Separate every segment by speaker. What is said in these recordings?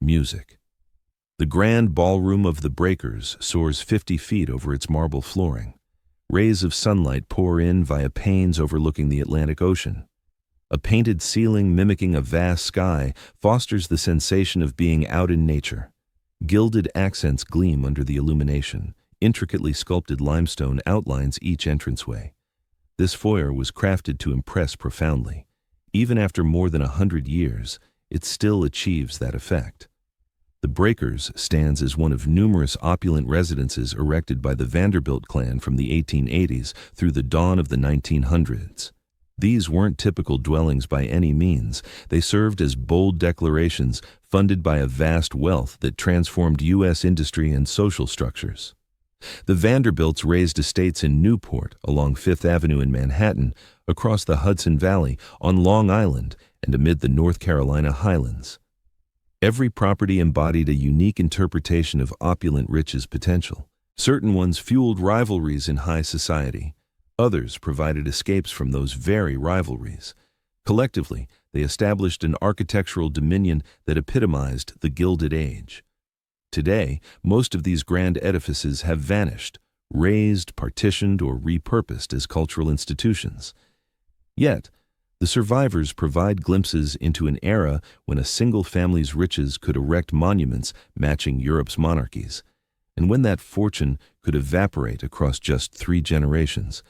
Speaker 1: music. The grand ballroom of the Breakers soars 50 feet over its marble flooring. Rays of sunlight pour in via panes overlooking the Atlantic Ocean. A painted ceiling mimicking a vast sky fosters the sensation of being out in nature. Gilded accents gleam under the illumination. Intricately sculpted limestone outlines each entranceway. This foyer was crafted to impress profoundly. Even after more than 100 years, it still achieves that effect. The Breakers stands as one of numerous opulent residences erected by the Vanderbilt clan from the 1880s through the dawn of the 1900s. These weren't typical dwellings by any means. They served as bold declarations funded by a vast wealth that transformed U.S. industry and social structures. The Vanderbilts raised estates in Newport, along Fifth Avenue in Manhattan, across the Hudson Valley, on Long Island, and amid the North Carolina highlands. Every property embodied a unique interpretation of opulent riches potential. Certain ones fueled rivalries in high society. Others provided escapes from those very rivalries. Collectively, they established an architectural dominion that epitomized the Gilded Age. Today, most of these grand edifices have vanished, razed, partitioned, or repurposed as cultural institutions. Yet, the survivors provide glimpses into an era when a single family's riches could erect monuments matching Europe's monarchies, and when that fortune could evaporate across just 3 generations.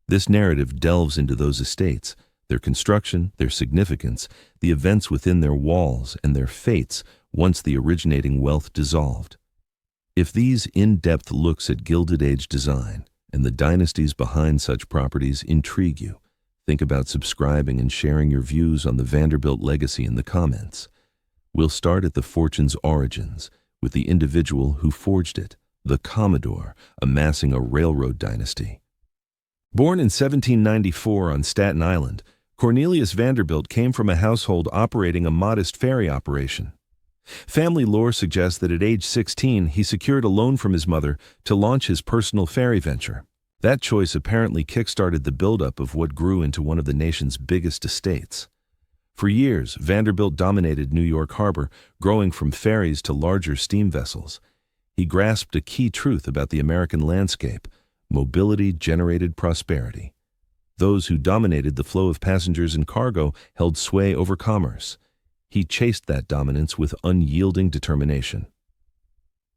Speaker 1: This narrative delves into those estates, their construction, their significance, the events within their walls, and their fates once the originating wealth dissolved. If these in-depth looks at Gilded Age design and the dynasties behind such properties intrigue you, think about subscribing and sharing your views on the Vanderbilt legacy in the comments. We'll start at the fortune's origins, with the individual who forged it, the Commodore, amassing a railroad dynasty. Born in 1794 on Staten Island, Cornelius Vanderbilt came from a household operating a modest ferry operation. Family lore suggests that at age 16 he secured a loan from his mother to launch his personal ferry venture. That choice apparently kick-started the buildup of what grew into one of the nation's biggest estates. For years, Vanderbilt dominated New York Harbor, growing from ferries to larger steam vessels. He grasped a key truth about the American landscape: mobility generated prosperity. Those who dominated the flow of passengers and cargo held sway over commerce. He chased that dominance with unyielding determination.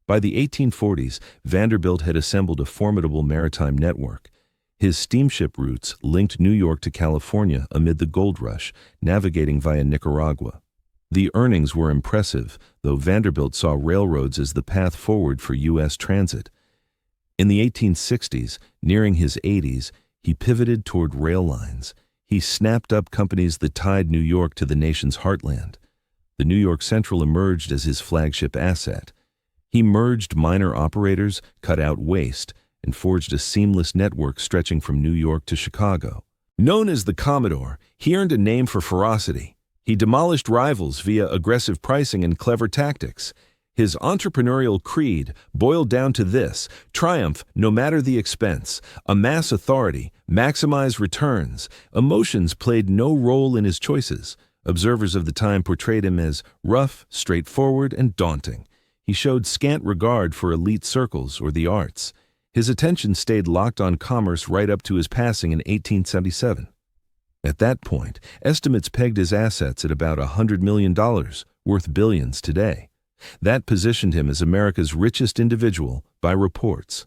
Speaker 1: By the 1840s, Vanderbilt had assembled a formidable maritime network. His steamship routes linked New York to California amid the gold rush, navigating via Nicaragua. The earnings were impressive, though Vanderbilt saw railroads as the path forward for U.S. transit. In the 1860s, nearing his 80s, he pivoted toward rail lines. He snapped up companies that tied New York to the nation's heartland. The New York Central emerged as his flagship asset. He merged minor operators, cut out waste, and forged a seamless network stretching from New York to Chicago. Known as the Commodore, he earned a name for ferocity. He demolished rivals via aggressive pricing and clever tactics. His entrepreneurial creed boiled down to this: triumph no matter the expense, amass authority, maximize returns. Emotions played no role in his choices. Observers of the time portrayed him as rough, straightforward, and daunting. He showed scant regard for elite circles or the arts. His attention stayed locked on commerce right up to his passing in 1877. At that point, estimates pegged his assets at about $100 million, worth billions today. That positioned him as America's richest individual by reports.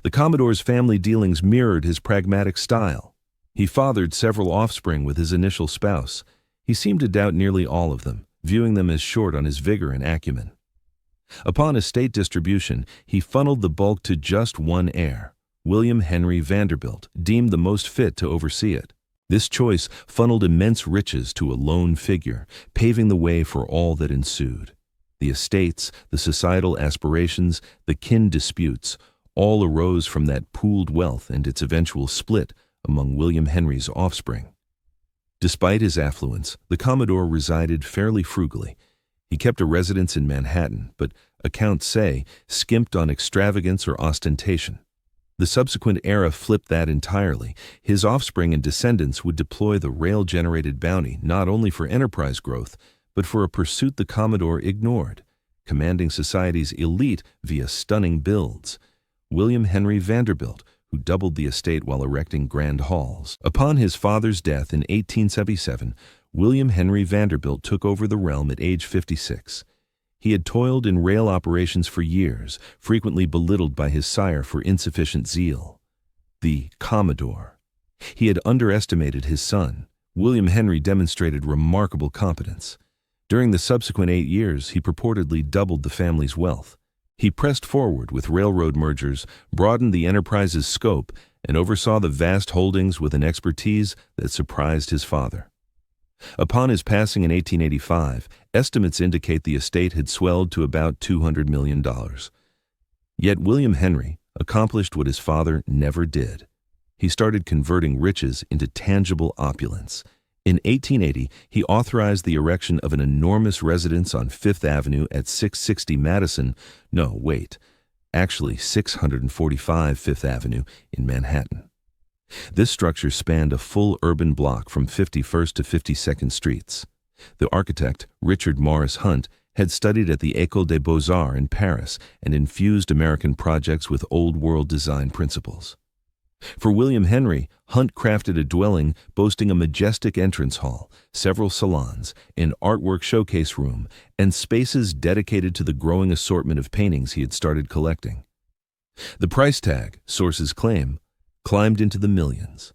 Speaker 1: The Commodore's family dealings mirrored his pragmatic style. He fathered several offspring with his initial spouse. He seemed to doubt nearly all of them, viewing them as short on his vigor and acumen. Upon estate distribution, he funneled the bulk to just one heir, William Henry Vanderbilt, deemed the most fit to oversee it. This choice funneled immense riches to a lone figure, paving the way for all that ensued. The estates, the societal aspirations, the kin disputes, all arose from that pooled wealth and its eventual split among William Henry's offspring. Despite his affluence, the Commodore resided fairly frugally. He kept a residence in Manhattan, but accounts say skimped on extravagance or ostentation. The subsequent era flipped that entirely. His offspring and descendants would deploy the rail-generated bounty not only for enterprise growth, but for a pursuit the Commodore ignored: commanding society's elite via stunning builds. William Henry Vanderbilt, who doubled the estate while erecting grand halls. Upon his father's death in 1877, William Henry Vanderbilt took over the realm at age 56. He had toiled in rail operations for years, frequently belittled by his sire for insufficient zeal. The Commodore. He had underestimated his son. William Henry demonstrated remarkable competence. During the subsequent 8 years, he purportedly doubled the family's wealth. He pressed forward with railroad mergers, broadened the enterprise's scope, and oversaw the vast holdings with an expertise that surprised his father. Upon his passing in 1885, estimates indicate the estate had swelled to about $200 million. Yet William Henry accomplished what his father never did. He started converting riches into tangible opulence. In 1880, he authorized the erection of an enormous residence on Fifth Avenue at 660 Madison, actually 645 Fifth Avenue in Manhattan. This structure spanned a full urban block from 51st to 52nd Streets. The architect, Richard Morris Hunt, had studied at the École des Beaux-Arts in Paris and infused American projects with old-world design principles. For William Henry, Hunt crafted a dwelling boasting a majestic entrance hall, several salons, an artwork showcase room, and spaces dedicated to the growing assortment of paintings he had started collecting. The price tag, sources claim, climbed into the millions.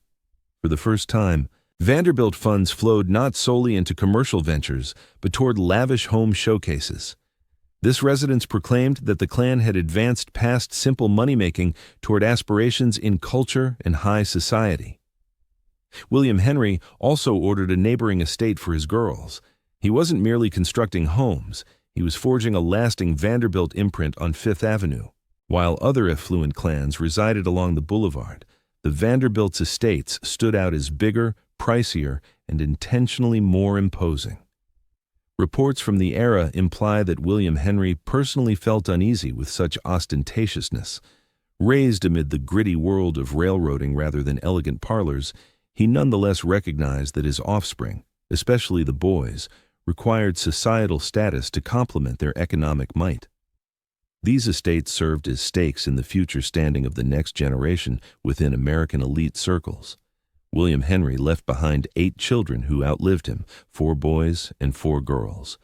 Speaker 1: For the first time, Vanderbilt funds flowed not solely into commercial ventures, but toward lavish home showcases. This residence proclaimed that the clan had advanced past simple money-making toward aspirations in culture and high society. William Henry also ordered a neighboring estate for his girls. He wasn't merely constructing homes, he was forging a lasting Vanderbilt imprint on Fifth Avenue. While other affluent clans resided along the boulevard, the Vanderbilt's estates stood out as bigger, pricier, and intentionally more imposing. Reports from the era imply that William Henry personally felt uneasy with such ostentatiousness. Raised amid the gritty world of railroading rather than elegant parlors, he nonetheless recognized that his offspring, especially the boys, required societal status to complement their economic might. These estates served as stakes in the future standing of the next generation within American elite circles. William Henry left behind 8 children who outlived him, 4 boys and 4 girls.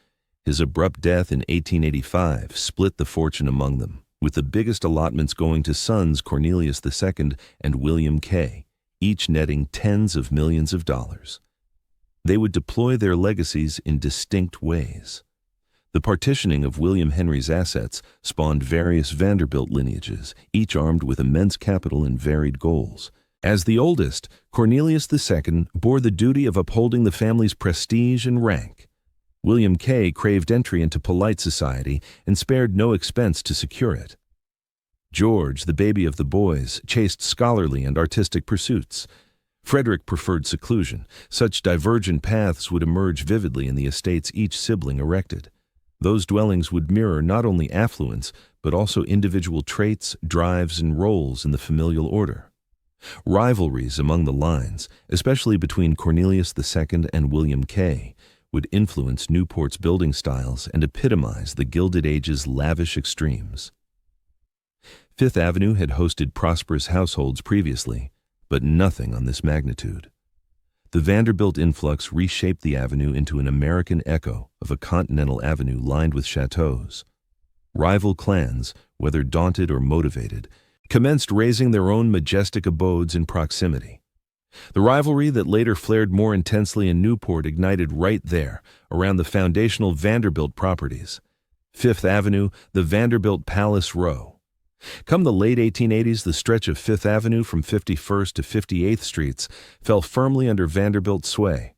Speaker 1: His abrupt death in 1885 split the fortune among them, with the biggest allotments going to sons Cornelius II and William K., each netting tens of millions of dollars. They would deploy their legacies in distinct ways. The partitioning of William Henry's assets spawned various Vanderbilt lineages, each armed with immense capital and varied goals. As the oldest, Cornelius II bore the duty of upholding the family's prestige and rank. William K. craved entry into polite society and spared no expense to secure it. George, the baby of the boys, chased scholarly and artistic pursuits. Frederick preferred seclusion. Such divergent paths would emerge vividly in the estates each sibling erected. Those dwellings would mirror not only affluence, but also individual traits, drives, and roles in the familial order. Rivalries among the lines, especially between Cornelius II and William K., would influence Newport's building styles and epitomize the Gilded Age's lavish extremes. Fifth Avenue had hosted prosperous households previously, but nothing on this magnitude. The Vanderbilt influx reshaped the avenue into an American echo of a continental avenue lined with chateaus. Rival clans, whether daunted or motivated, commenced raising their own majestic abodes in proximity. The rivalry that later flared more intensely in Newport ignited right there, around the foundational Vanderbilt properties. Fifth Avenue, the Vanderbilt Palace Row. Come the late 1880s, the stretch of Fifth Avenue from 51st to 58th Streets fell firmly under Vanderbilt's sway.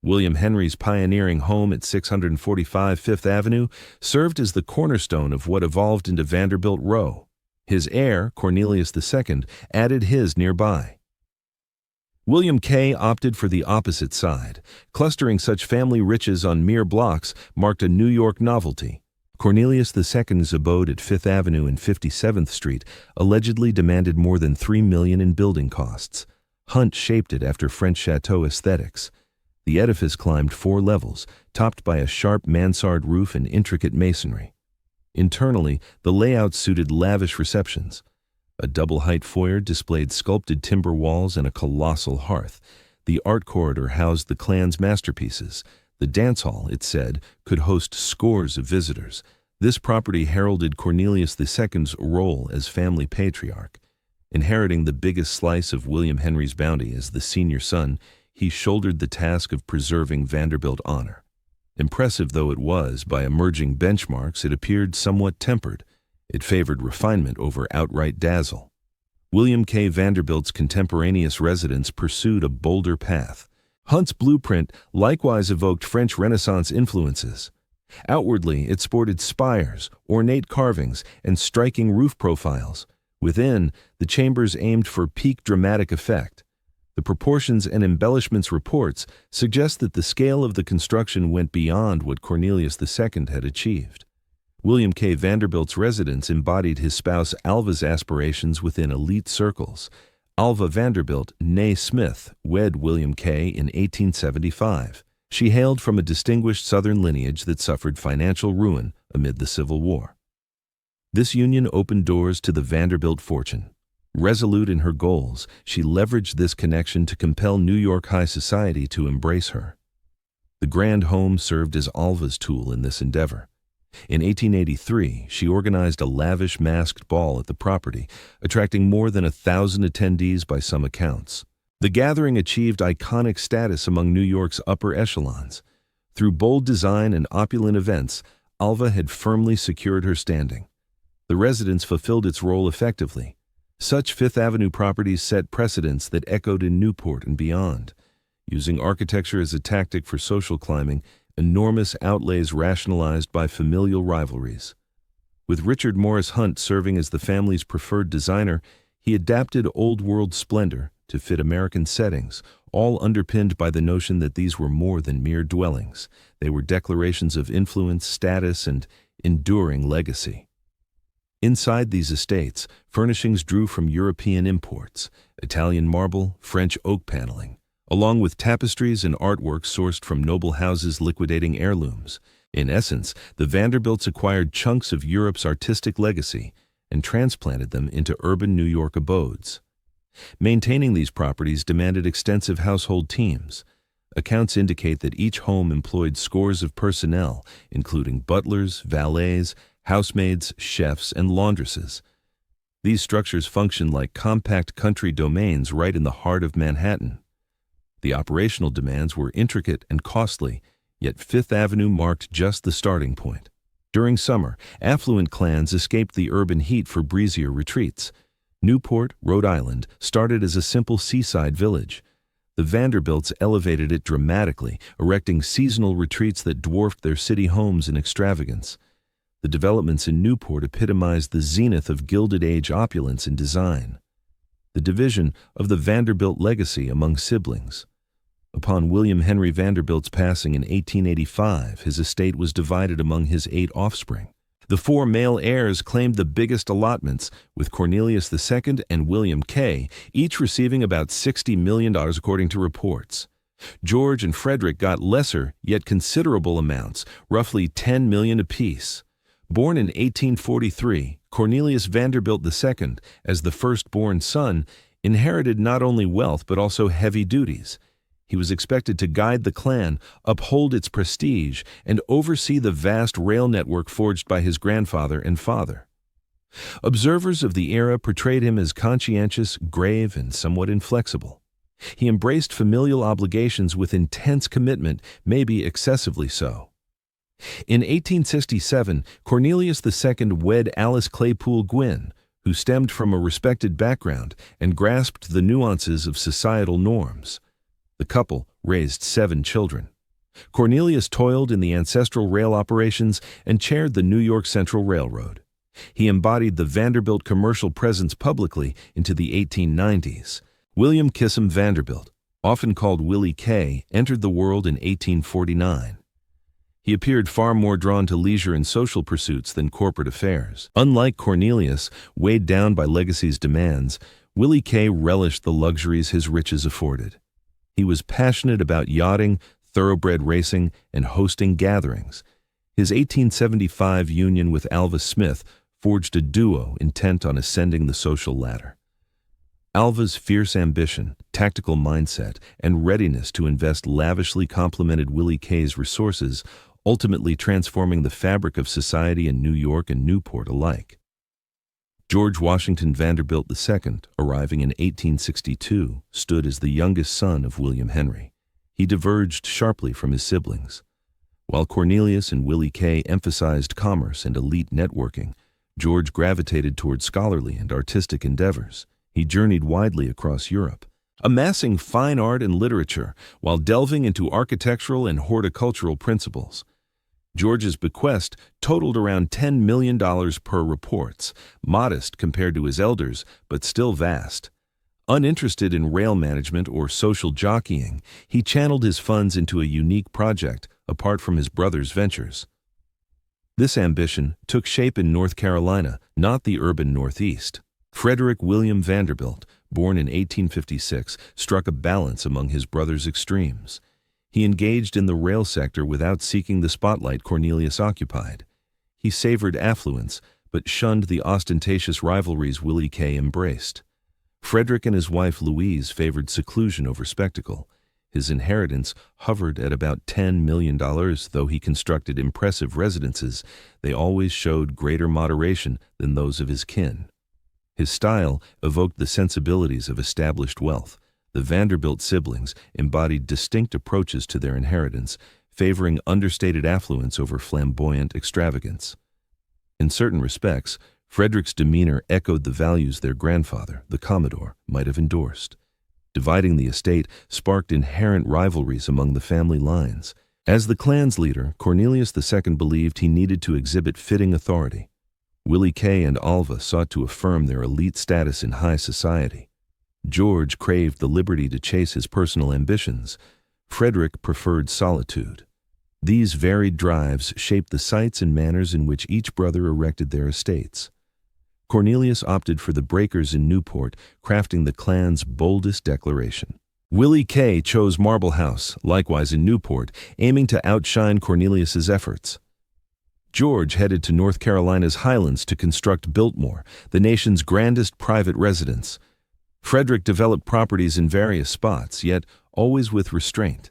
Speaker 1: William Henry's pioneering home at 645 Fifth Avenue served as the cornerstone of what evolved into Vanderbilt Row. His heir, Cornelius II, added his nearby. William K. opted for the opposite side. Clustering such family riches on mere blocks marked a New York novelty. Cornelius II's abode at Fifth Avenue and 57th Street allegedly demanded more than $3 million in building costs. Hunt shaped it after French chateau aesthetics. The edifice climbed 4 levels, topped by a sharp mansard roof and intricate masonry. Internally, the layout suited lavish receptions. A double-height foyer displayed sculpted timber walls and a colossal hearth. The art corridor housed the clan's masterpieces. The dance hall, it said, could host scores of visitors. This property heralded Cornelius II's role as family patriarch. Inheriting the biggest slice of William Henry's bounty as the senior son, he shouldered the task of preserving Vanderbilt honor. Impressive though it was, by emerging benchmarks, it appeared somewhat tempered. It favored refinement over outright dazzle. William K. Vanderbilt's contemporaneous residents pursued a bolder path. Hunt's blueprint likewise evoked French Renaissance influences. Outwardly, it sported spires, ornate carvings, and striking roof profiles. Within, the chambers aimed for peak dramatic effect. The proportions and embellishments reports suggest that the scale of the construction went beyond what Cornelius II had achieved. William K. Vanderbilt's residence embodied his spouse Alva's aspirations within elite circles. Alva Vanderbilt, née Smith, wed William K. in 1875. She hailed from a distinguished Southern lineage that suffered financial ruin amid the Civil War. This union opened doors to the Vanderbilt fortune. Resolute in her goals, she leveraged this connection to compel New York high society to embrace her. The grand home served as Alva's tool in this endeavor. In 1883, she organized a lavish masked ball at the property, attracting more than 1,000 attendees by some accounts. The gathering achieved iconic status among New York's upper echelons. Through bold design and opulent events, Alva had firmly secured her standing. The residence fulfilled its role effectively. Such Fifth Avenue properties set precedents that echoed in Newport and beyond. Using architecture as a tactic for social climbing, enormous outlays rationalized by familial rivalries. With Richard Morris Hunt serving as the family's preferred designer, he adapted old-world splendor to fit American settings, all underpinned by the notion that these were more than mere dwellings. They were declarations of influence, status, and enduring legacy. Inside these estates, furnishings drew from European imports, Italian marble, French oak paneling, along with tapestries and artwork sourced from noble houses liquidating heirlooms. In essence, the Vanderbilts acquired chunks of Europe's artistic legacy and transplanted them into urban New York abodes. Maintaining these properties demanded extensive household teams. Accounts indicate that each home employed scores of personnel, including butlers, valets, housemaids, chefs, and laundresses. These structures functioned like compact country domains right in the heart of Manhattan. The operational demands were intricate and costly, yet Fifth Avenue marked just the starting point. During summer, affluent clans escaped the urban heat for breezier retreats. Newport, Rhode Island, started as a simple seaside village. The Vanderbilts elevated it dramatically, erecting seasonal retreats that dwarfed their city homes in extravagance. The developments in Newport epitomized the zenith of Gilded Age opulence in design. The division of the Vanderbilt legacy among siblings. Upon William Henry Vanderbilt's passing in 1885, his estate was divided among his 8 offspring. The 4 male heirs claimed the biggest allotments, with Cornelius II and William K. each receiving about $60 million according to reports. George and Frederick got lesser, yet considerable amounts, roughly $10 million apiece. Born in 1843, Cornelius Vanderbilt II, as the firstborn son, inherited not only wealth but also heavy duties. He was expected to guide the clan, uphold its prestige, and oversee the vast rail network forged by his grandfather and father. Observers of the era portrayed him as conscientious, grave, and somewhat inflexible. He embraced familial obligations with intense commitment, maybe excessively so. In 1867, Cornelius II wed Alice Claypool Gwynn, who stemmed from a respected background and grasped the nuances of societal norms. The couple raised 7 children. Cornelius toiled in the ancestral rail operations and chaired the New York Central Railroad. He embodied the Vanderbilt commercial presence publicly into the 1890s. William Kissam Vanderbilt, often called Willie K., entered the world in 1849. He appeared far more drawn to leisure and social pursuits than corporate affairs. Unlike Cornelius, weighed down by legacy's demands, Willie K. relished the luxuries his riches afforded. He was passionate about yachting, thoroughbred racing, and hosting gatherings. His 1875 union with Alva Smith forged a duo intent on ascending the social ladder. Alva's fierce ambition, tactical mindset, and readiness to invest lavishly complemented Willie K's resources, ultimately transforming the fabric of society in New York and Newport alike. George Washington Vanderbilt II, arriving in 1862, stood as the youngest son of William Henry. He diverged sharply from his siblings. While Cornelius and Willie K emphasized commerce and elite networking, George gravitated toward scholarly and artistic endeavors. He journeyed widely across Europe, amassing fine art and literature while delving into architectural and horticultural principles. George's bequest totaled around $10 million per reports, modest compared to his elders, but still vast. Uninterested in rail management or social jockeying, he channeled his funds into a unique project apart from his brother's ventures. This ambition took shape in North Carolina, not the urban Northeast. Frederick William Vanderbilt, born in 1856, struck a balance among his brother's extremes. He engaged in the rail sector without seeking the spotlight Cornelius occupied. He savored affluence, but shunned the ostentatious rivalries Willie K embraced. Frederick and his wife Louise favored seclusion over spectacle. His inheritance hovered at about $10 million, though he constructed impressive residences. They always showed greater moderation than those of his kin. His style evoked the sensibilities of established wealth. The Vanderbilt siblings embodied distinct approaches to their inheritance, favoring understated affluence over flamboyant extravagance. In certain respects, Frederick's demeanor echoed the values their grandfather, the Commodore, might have endorsed. Dividing the estate sparked inherent rivalries among the family lines. As the clan's leader, Cornelius II believed he needed to exhibit fitting authority. Willie K and Alva sought to affirm their elite status in high society. George craved the liberty to chase his personal ambitions. Frederick preferred solitude. These varied drives shaped the sites and manners in which each brother erected their estates. Cornelius opted for the breakers in Newport, crafting the clan's boldest declaration. Willie K chose Marble House, likewise in Newport, aiming to outshine Cornelius's efforts. George headed to North Carolina's Highlands to construct Biltmore, the nation's grandest private residence. Frederick developed properties in various spots, yet always with restraint.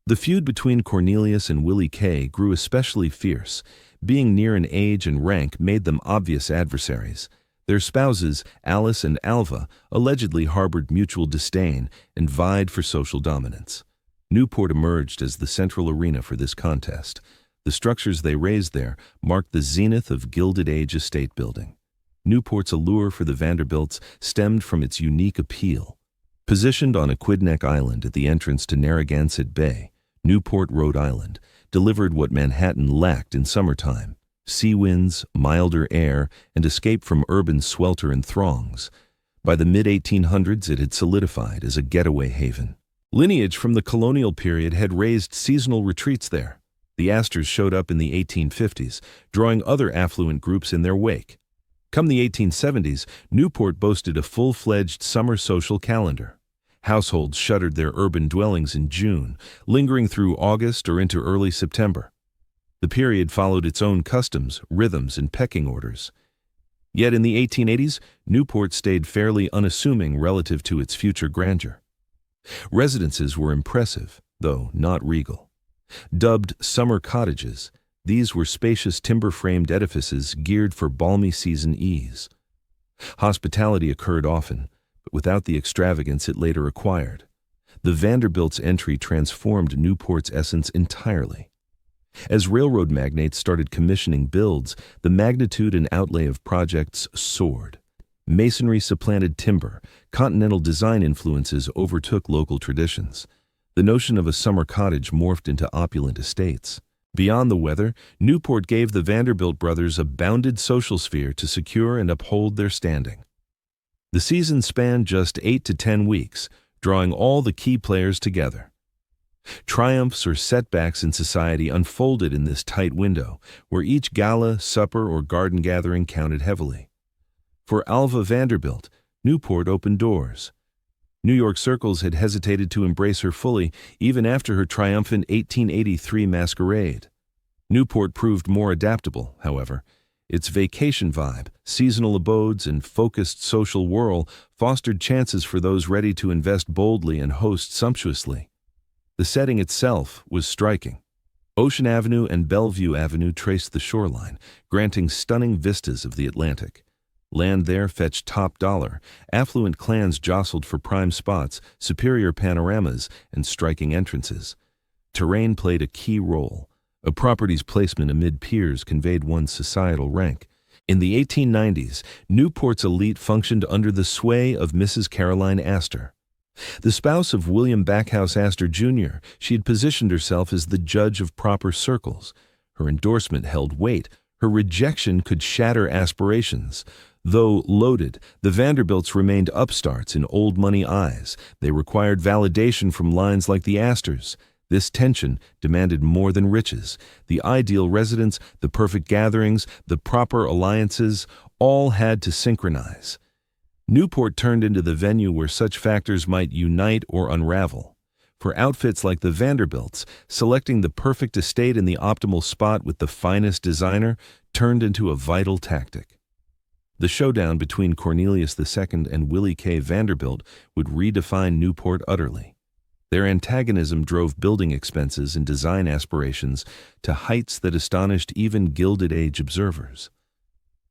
Speaker 1: The feud between Cornelius and Willie K grew especially fierce. Being near in age and rank made them obvious adversaries. Their spouses, Alice and Alva, allegedly harbored mutual disdain and vied for social dominance. Newport emerged as the central arena for this contest. The structures they raised there marked the zenith of Gilded Age estate building. Newport's allure for the Vanderbilts stemmed from its unique appeal. Positioned on Aquidneck Island at the entrance to Narragansett Bay, Newport, Rhode Island, delivered what Manhattan lacked in summertime: sea winds, milder air, and escape from urban swelter and throngs. By the mid-1800s, it had solidified as a getaway haven. Lineage from the colonial period had raised seasonal retreats there. The Astors showed up in the 1850s, drawing other affluent groups in their wake. Come the 1870s, Newport boasted a full-fledged summer social calendar. Households shuttered their urban dwellings in June, lingering through August or into early September. The period followed its own customs, rhythms, and pecking orders. Yet in the 1880s, Newport stayed fairly unassuming relative to its future grandeur. Residences were impressive, though not regal. Dubbed summer cottages, these were spacious timber-framed edifices geared for balmy season ease. Hospitality occurred often, but without the extravagance it later acquired. The Vanderbilts' entry transformed Newport's essence entirely. As railroad magnates started commissioning builds, the magnitude and outlay of projects soared. Masonry supplanted timber, continental design influences overtook local traditions. The notion of a summer cottage morphed into opulent estates. Beyond the weather, Newport gave the Vanderbilt brothers a bounded social sphere to secure and uphold their standing. The season spanned just 8 to 10 weeks, drawing all the key players together. Triumphs or setbacks in society unfolded in this tight window, where each gala, supper, or garden gathering counted heavily. For Alva Vanderbilt, Newport opened doors. New York circles had hesitated to embrace her fully, even after her triumphant 1883 masquerade. Newport proved more adaptable, however. Its vacation vibe, seasonal abodes, and focused social whirl fostered chances for those ready to invest boldly and host sumptuously. The setting itself was striking. Ocean Avenue and Bellevue Avenue traced the shoreline, granting stunning vistas of the Atlantic. Land there fetched top dollar. Affluent clans jostled for prime spots, superior panoramas, and striking entrances. Terrain played a key role. A property's placement amid piers conveyed one's societal rank. In the 1890s, Newport's elite functioned under the sway of Mrs. Caroline Astor. The spouse of William Backhouse Astor, Jr., she had positioned herself as the judge of proper circles. Her endorsement held weight. Her rejection could shatter aspirations. Though loaded, the Vanderbilts remained upstarts in old money eyes. They required validation from lines like the Astors. This tension demanded more than riches. The ideal residence, the perfect gatherings, the proper alliances, all had to synchronize. Newport turned into the venue where such factors might unite or unravel. For outfits like the Vanderbilts, selecting the perfect estate in the optimal spot with the finest designer turned into a vital tactic. The showdown between Cornelius II and Willie K. Vanderbilt would redefine Newport utterly. Their antagonism drove building expenses and design aspirations to heights that astonished even Gilded Age observers.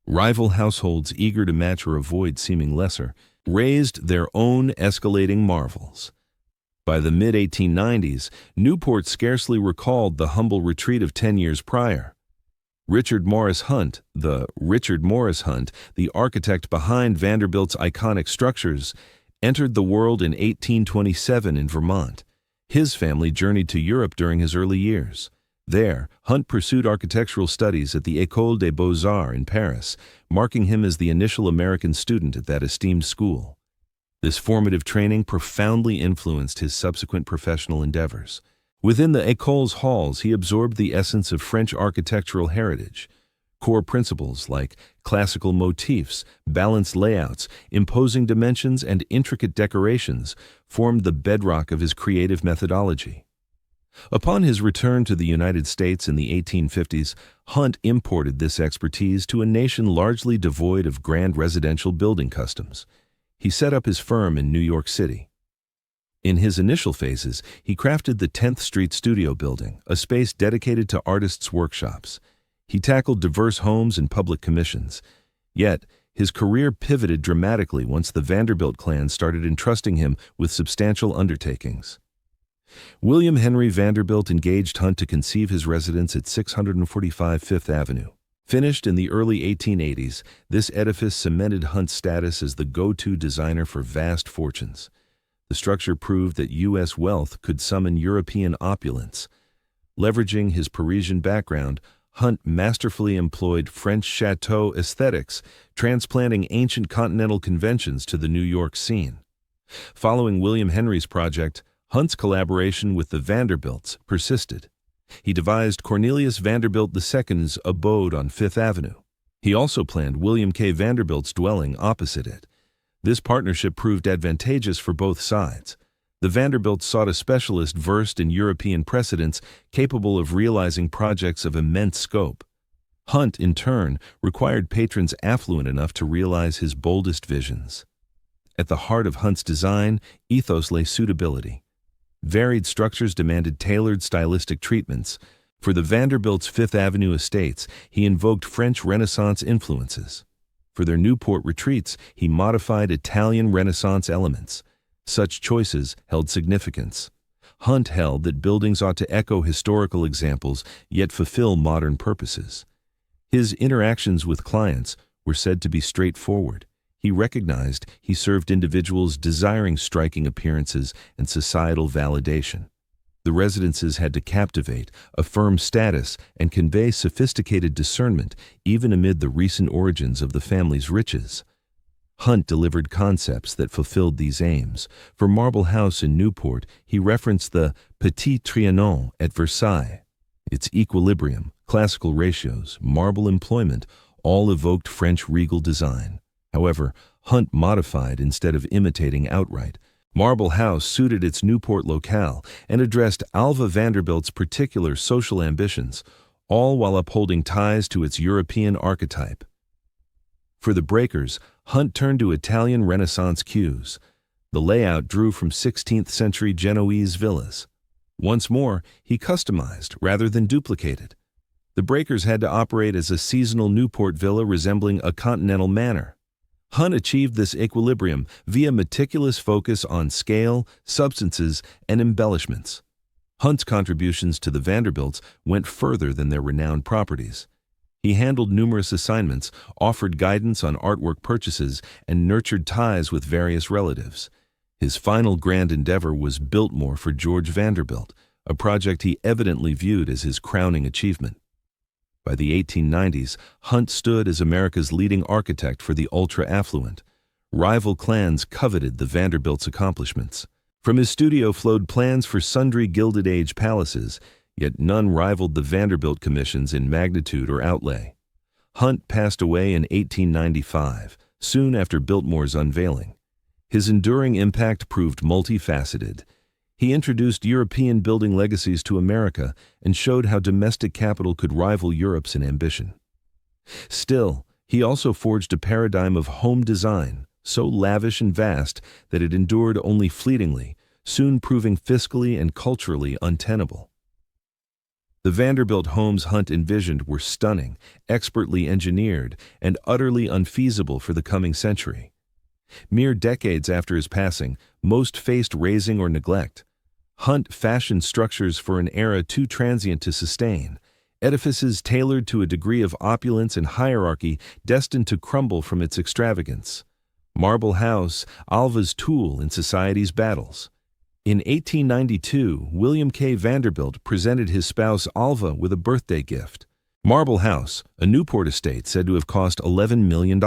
Speaker 1: Rival households eager to match or avoid seeming lesser raised their own escalating marvels. By the mid-1890s, Newport scarcely recalled the humble retreat of 10 years prior. Richard Morris Hunt, the architect behind Vanderbilt's iconic structures, entered the world in 1827 in Vermont. His family journeyed to Europe during his early years. There, Hunt pursued architectural studies at the École des Beaux-Arts in Paris, marking him as the initial American student at that esteemed school. This formative training profoundly influenced his subsequent professional endeavors. Within the École's halls, he absorbed the essence of French architectural heritage. Core principles like classical motifs, balanced layouts, imposing dimensions, and intricate decorations formed the bedrock of his creative methodology. Upon his return to the United States in the 1850s, Hunt imported this expertise to a nation largely devoid of grand residential building customs. He set up his firm in New York City. In his initial phases, he crafted the 10th Street Studio Building, a space dedicated to artists' workshops. He tackled diverse homes and public commissions. Yet, his career pivoted dramatically once the Vanderbilt clan started entrusting him with substantial undertakings. William Henry Vanderbilt engaged Hunt to conceive his residence at 645 Fifth Avenue. Finished in the early 1880s, this edifice cemented Hunt's status as the go-to designer for vast fortunes. The structure proved that U.S. wealth could summon European opulence. Leveraging his Parisian background, Hunt masterfully employed French chateau aesthetics, transplanting ancient continental conventions to the New York scene. Following William Henry's project, Hunt's collaboration with the Vanderbilts persisted. He devised Cornelius Vanderbilt II's abode on Fifth Avenue. He also planned William K. Vanderbilt's dwelling opposite it. This partnership proved advantageous for both sides. The Vanderbilts sought a specialist versed in European precedents, capable of realizing projects of immense scope. Hunt, in turn, required patrons affluent enough to realize his boldest visions. At the heart of Hunt's design ethos lay suitability. Varied structures demanded tailored stylistic treatments. For the Vanderbilt's Fifth Avenue estates, he invoked French Renaissance influences. For their Newport retreats, he modified Italian Renaissance elements. Such choices held significance. Hunt held that buildings ought to echo historical examples, yet fulfill modern purposes. His interactions with clients were said to be straightforward. He recognized he served individuals desiring striking appearances and societal validation. The residences had to captivate, affirm status, and convey sophisticated discernment, even amid the recent origins of the family's riches. Hunt delivered concepts that fulfilled these aims. For Marble House in Newport, he referenced the Petit Trianon at Versailles. Its equilibrium, classical ratios, marble employment, all evoked French regal design. However, Hunt modified instead of imitating outright. Marble House suited its Newport locale and addressed Alva Vanderbilt's particular social ambitions. all while upholding ties to its European archetype. For the breakers, Hunt turned to Italian Renaissance cues. The layout drew from 16th-century Genoese villas. Once more, he customized rather than duplicated. The breakers had to operate as a seasonal Newport villa resembling a continental manor. Hunt achieved this equilibrium via meticulous focus on scale, substances, and embellishments. Hunt's contributions to the Vanderbilts went further than their renowned properties. He handled numerous assignments, offered guidance on artwork purchases, and nurtured ties with various relatives. His final grand endeavor was Biltmore for George Vanderbilt, a project he evidently viewed as his crowning achievement. By the 1890s, Hunt stood as America's leading architect for the ultra-affluent. Rival clans coveted the Vanderbilt's accomplishments. From his studio flowed plans for sundry Gilded Age palaces, yet none rivaled the Vanderbilt commissions in magnitude or outlay. Hunt passed away in 1895, soon after Biltmore's unveiling. His enduring impact proved multifaceted. He introduced European building legacies to America and showed how domestic capital could rival Europe's in ambition. Still, he also forged a paradigm of home design, so lavish and vast that it endured only fleetingly, soon proving fiscally and culturally untenable. The Vanderbilt homes Hunt envisioned were stunning, expertly engineered, and utterly unfeasible for the coming century. Mere decades after his passing, most faced razing or neglect. Hunt fashioned structures for an era too transient to sustain, edifices tailored to a degree of opulence and hierarchy destined to crumble from its extravagance. Marble House, Alva's tool in society's battles. In 1892, William K. Vanderbilt presented his spouse Alva with a birthday gift. Marble House, a Newport estate said to have cost $11 million.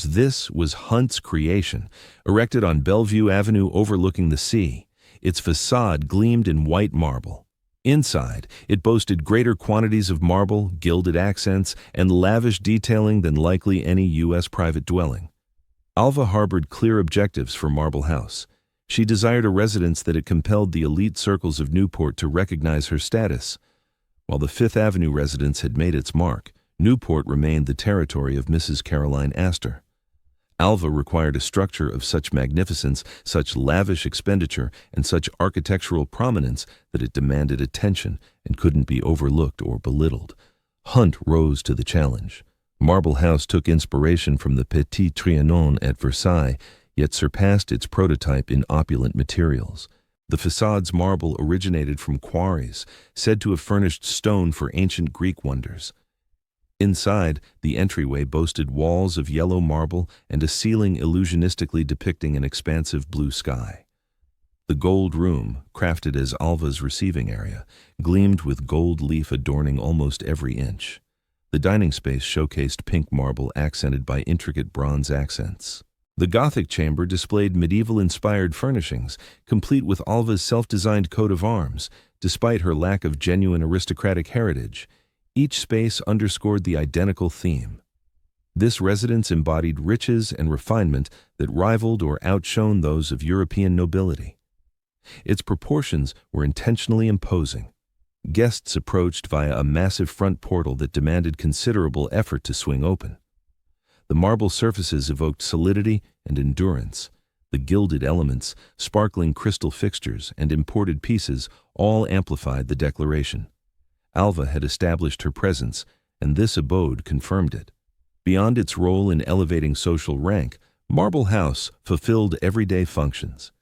Speaker 1: This was Hunt's creation, erected on Bellevue Avenue overlooking the sea. Its facade gleamed in white marble. Inside, it boasted greater quantities of marble, gilded accents, and lavish detailing than likely any U.S. private dwelling. Alva harbored clear objectives for Marble House. She desired a residence that it compelled the elite circles of Newport to recognize her status. While the Fifth Avenue residence had made its mark, Newport remained the territory of Mrs. Caroline Astor. Alva required a structure of such magnificence, such lavish expenditure, and such architectural prominence that it demanded attention and couldn't be overlooked or belittled. Hunt rose to the challenge. Marble House took inspiration from the Petit Trianon at Versailles, yet surpassed its prototype in opulent materials. The facade's marble originated from quarries, said to have furnished stone for ancient Greek wonders. Inside, the entryway boasted walls of yellow marble and a ceiling illusionistically depicting an expansive blue sky. The gold room, crafted as Alva's receiving area, gleamed with gold leaf adorning almost every inch. The dining space showcased pink marble accented by intricate bronze accents. The Gothic chamber displayed medieval-inspired furnishings, complete with Alva's self-designed coat of arms, despite her lack of genuine aristocratic heritage. Each space underscored the identical theme. This residence embodied riches and refinement that rivaled or outshone those of European nobility. Its proportions were intentionally imposing. Guests approached via a massive front portal that demanded considerable effort to swing open. The marble surfaces evoked solidity and endurance. The gilded elements, sparkling crystal fixtures, and imported pieces all amplified the declaration. Alva had established her presence, and this abode confirmed it. Beyond its role in elevating social rank, Marble House fulfilled everyday functions.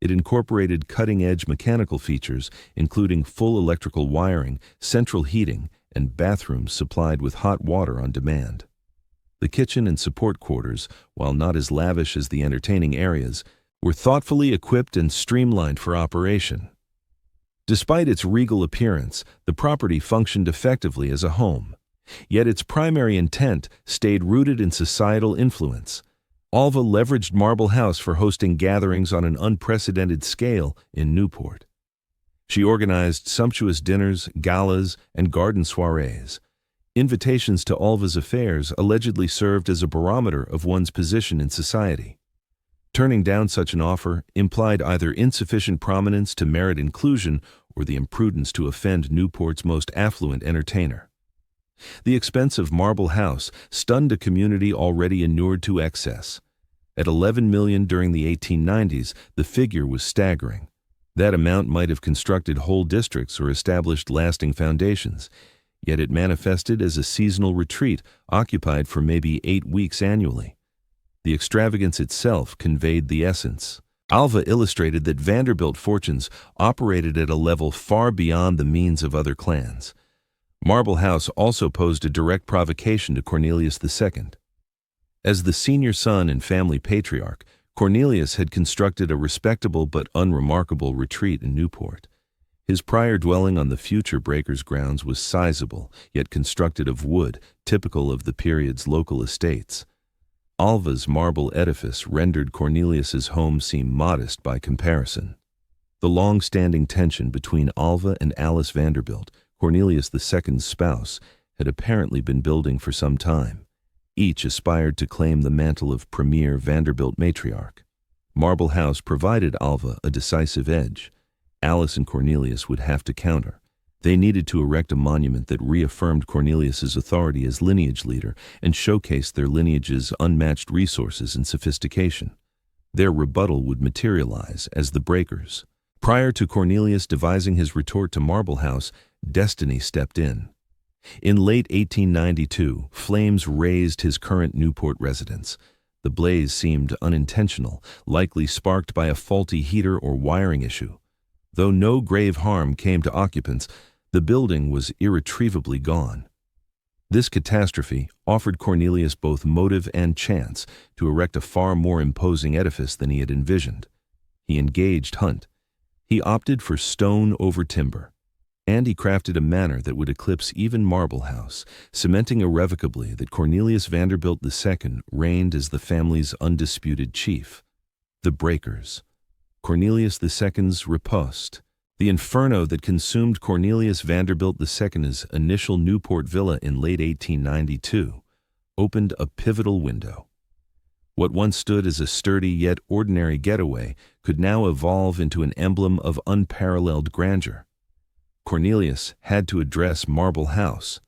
Speaker 1: It incorporated cutting-edge mechanical features, including full electrical wiring, central heating, and bathrooms supplied with hot water on demand. The kitchen and support quarters, while not as lavish as the entertaining areas, were thoughtfully equipped and streamlined for operation. Despite its regal appearance, the property functioned effectively as a home. Yet its primary intent stayed rooted in societal influence. Alva leveraged Marble House for hosting gatherings on an unprecedented scale in Newport. She organized sumptuous dinners, galas, and garden soirees. Invitations to Alva's affairs allegedly served as a barometer of one's position in society. Turning down such an offer implied either insufficient prominence to merit inclusion or the imprudence to offend Newport's most affluent entertainer. The expensive marble house stunned a community already inured to excess. At $11 million during the 1890s, the figure was staggering. That amount might have constructed whole districts or established lasting foundations, yet it manifested as a seasonal retreat occupied for maybe 8 weeks annually. The extravagance itself conveyed the essence. Alva illustrated that Vanderbilt fortunes operated at a level far beyond the means of other clans. Marble House also posed a direct provocation to Cornelius II. As the senior son and family patriarch, Cornelius had constructed a respectable but unremarkable retreat in Newport. His prior dwelling on the future breakers' grounds was sizable, yet constructed of wood, typical of the period's local estates. Alva's marble edifice rendered Cornelius's home seem modest by comparison. The long-standing tension between Alva and Alice Vanderbilt, Cornelius II's spouse, had apparently been building for some time. Each aspired to claim the mantle of premier Vanderbilt matriarch. Marble House provided Alva a decisive edge. Alice and Cornelius would have to counter. They needed to erect a monument that reaffirmed Cornelius's authority as lineage leader and showcased their lineage's unmatched resources and sophistication. Their rebuttal would materialize as the breakers. Prior to Cornelius devising his retort to Marble House, destiny stepped in. In late 1892, flames razed his current Newport residence. The blaze seemed unintentional, likely sparked by a faulty heater or wiring issue. Though no grave harm came to occupants, the building was irretrievably gone. This catastrophe offered Cornelius both motive and chance to erect a far more imposing edifice than he had envisioned. He engaged Hunt. He opted for stone over timber, and he crafted a manner that would eclipse even Marble House, cementing irrevocably that Cornelius Vanderbilt II reigned as the family's undisputed chief. The breakers. Cornelius II's riposte. The inferno that consumed Cornelius Vanderbilt II's initial Newport villa in late 1892 opened a pivotal window. What once stood as a sturdy yet ordinary getaway could now evolve into an emblem of unparalleled grandeur. Cornelius had to address Marble House.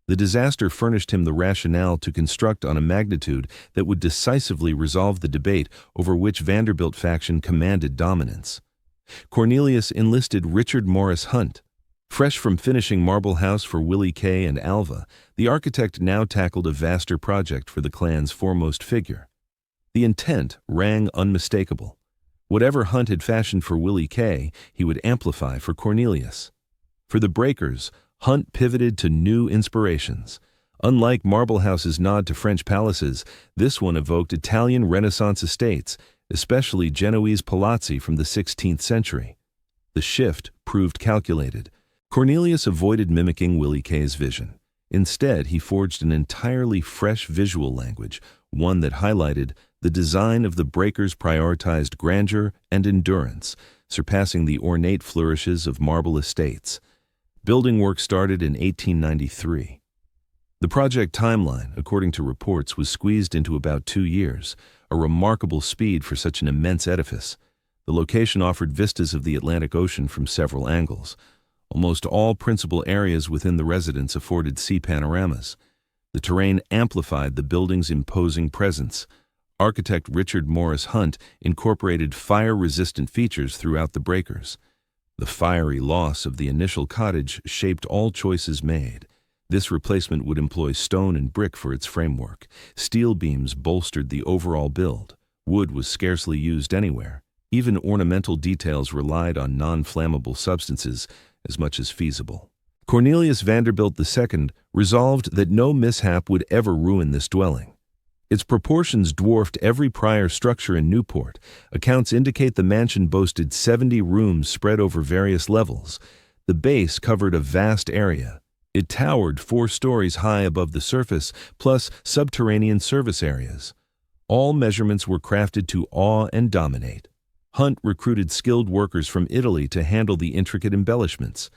Speaker 1: The disaster furnished him the rationale to construct on a magnitude that would decisively resolve the debate over which Vanderbilt faction commanded dominance. Cornelius enlisted Richard Morris Hunt. Fresh from finishing Marble House for Willie Kay and Alva, the architect now tackled a vaster project for the clan's foremost figure. The intent rang unmistakable. Whatever Hunt had fashioned for Willie Kay, he would amplify for Cornelius. For the breakers, Hunt pivoted to new inspirations. Unlike Marble House's nod to French palaces, this one evoked Italian Renaissance estates, especially Genoese palazzi from the 16th century. The shift proved calculated. Cornelius avoided mimicking Willie Kay's vision. Instead, he forged an entirely fresh visual language, one that highlighted the design of the breakers prioritized grandeur and endurance, surpassing the ornate flourishes of marble estates. Building work started in 1893. The project timeline, according to reports, was squeezed into about 2 years, a remarkable speed for such an immense edifice. The location offered vistas of the Atlantic Ocean from several angles. Almost all principal areas within the residence afforded sea panoramas. The terrain amplified the building's imposing presence. Architect Richard Morris Hunt incorporated fire-resistant features throughout the breakers. The fiery loss of the initial cottage shaped all choices made. This replacement would employ stone and brick for its framework. Steel beams bolstered the overall build. Wood was scarcely used anywhere. Even ornamental details relied on non-flammable substances as much as feasible. Cornelius Vanderbilt II resolved that no mishap would ever ruin this dwelling. Its proportions dwarfed every prior structure in Newport. Accounts indicate the mansion boasted 70 rooms spread over various levels. The base covered a vast area. It towered 4 stories high above the surface, plus subterranean service areas. All measurements were crafted to awe and dominate. Hunt recruited skilled workers from Italy to handle the intricate embellishments.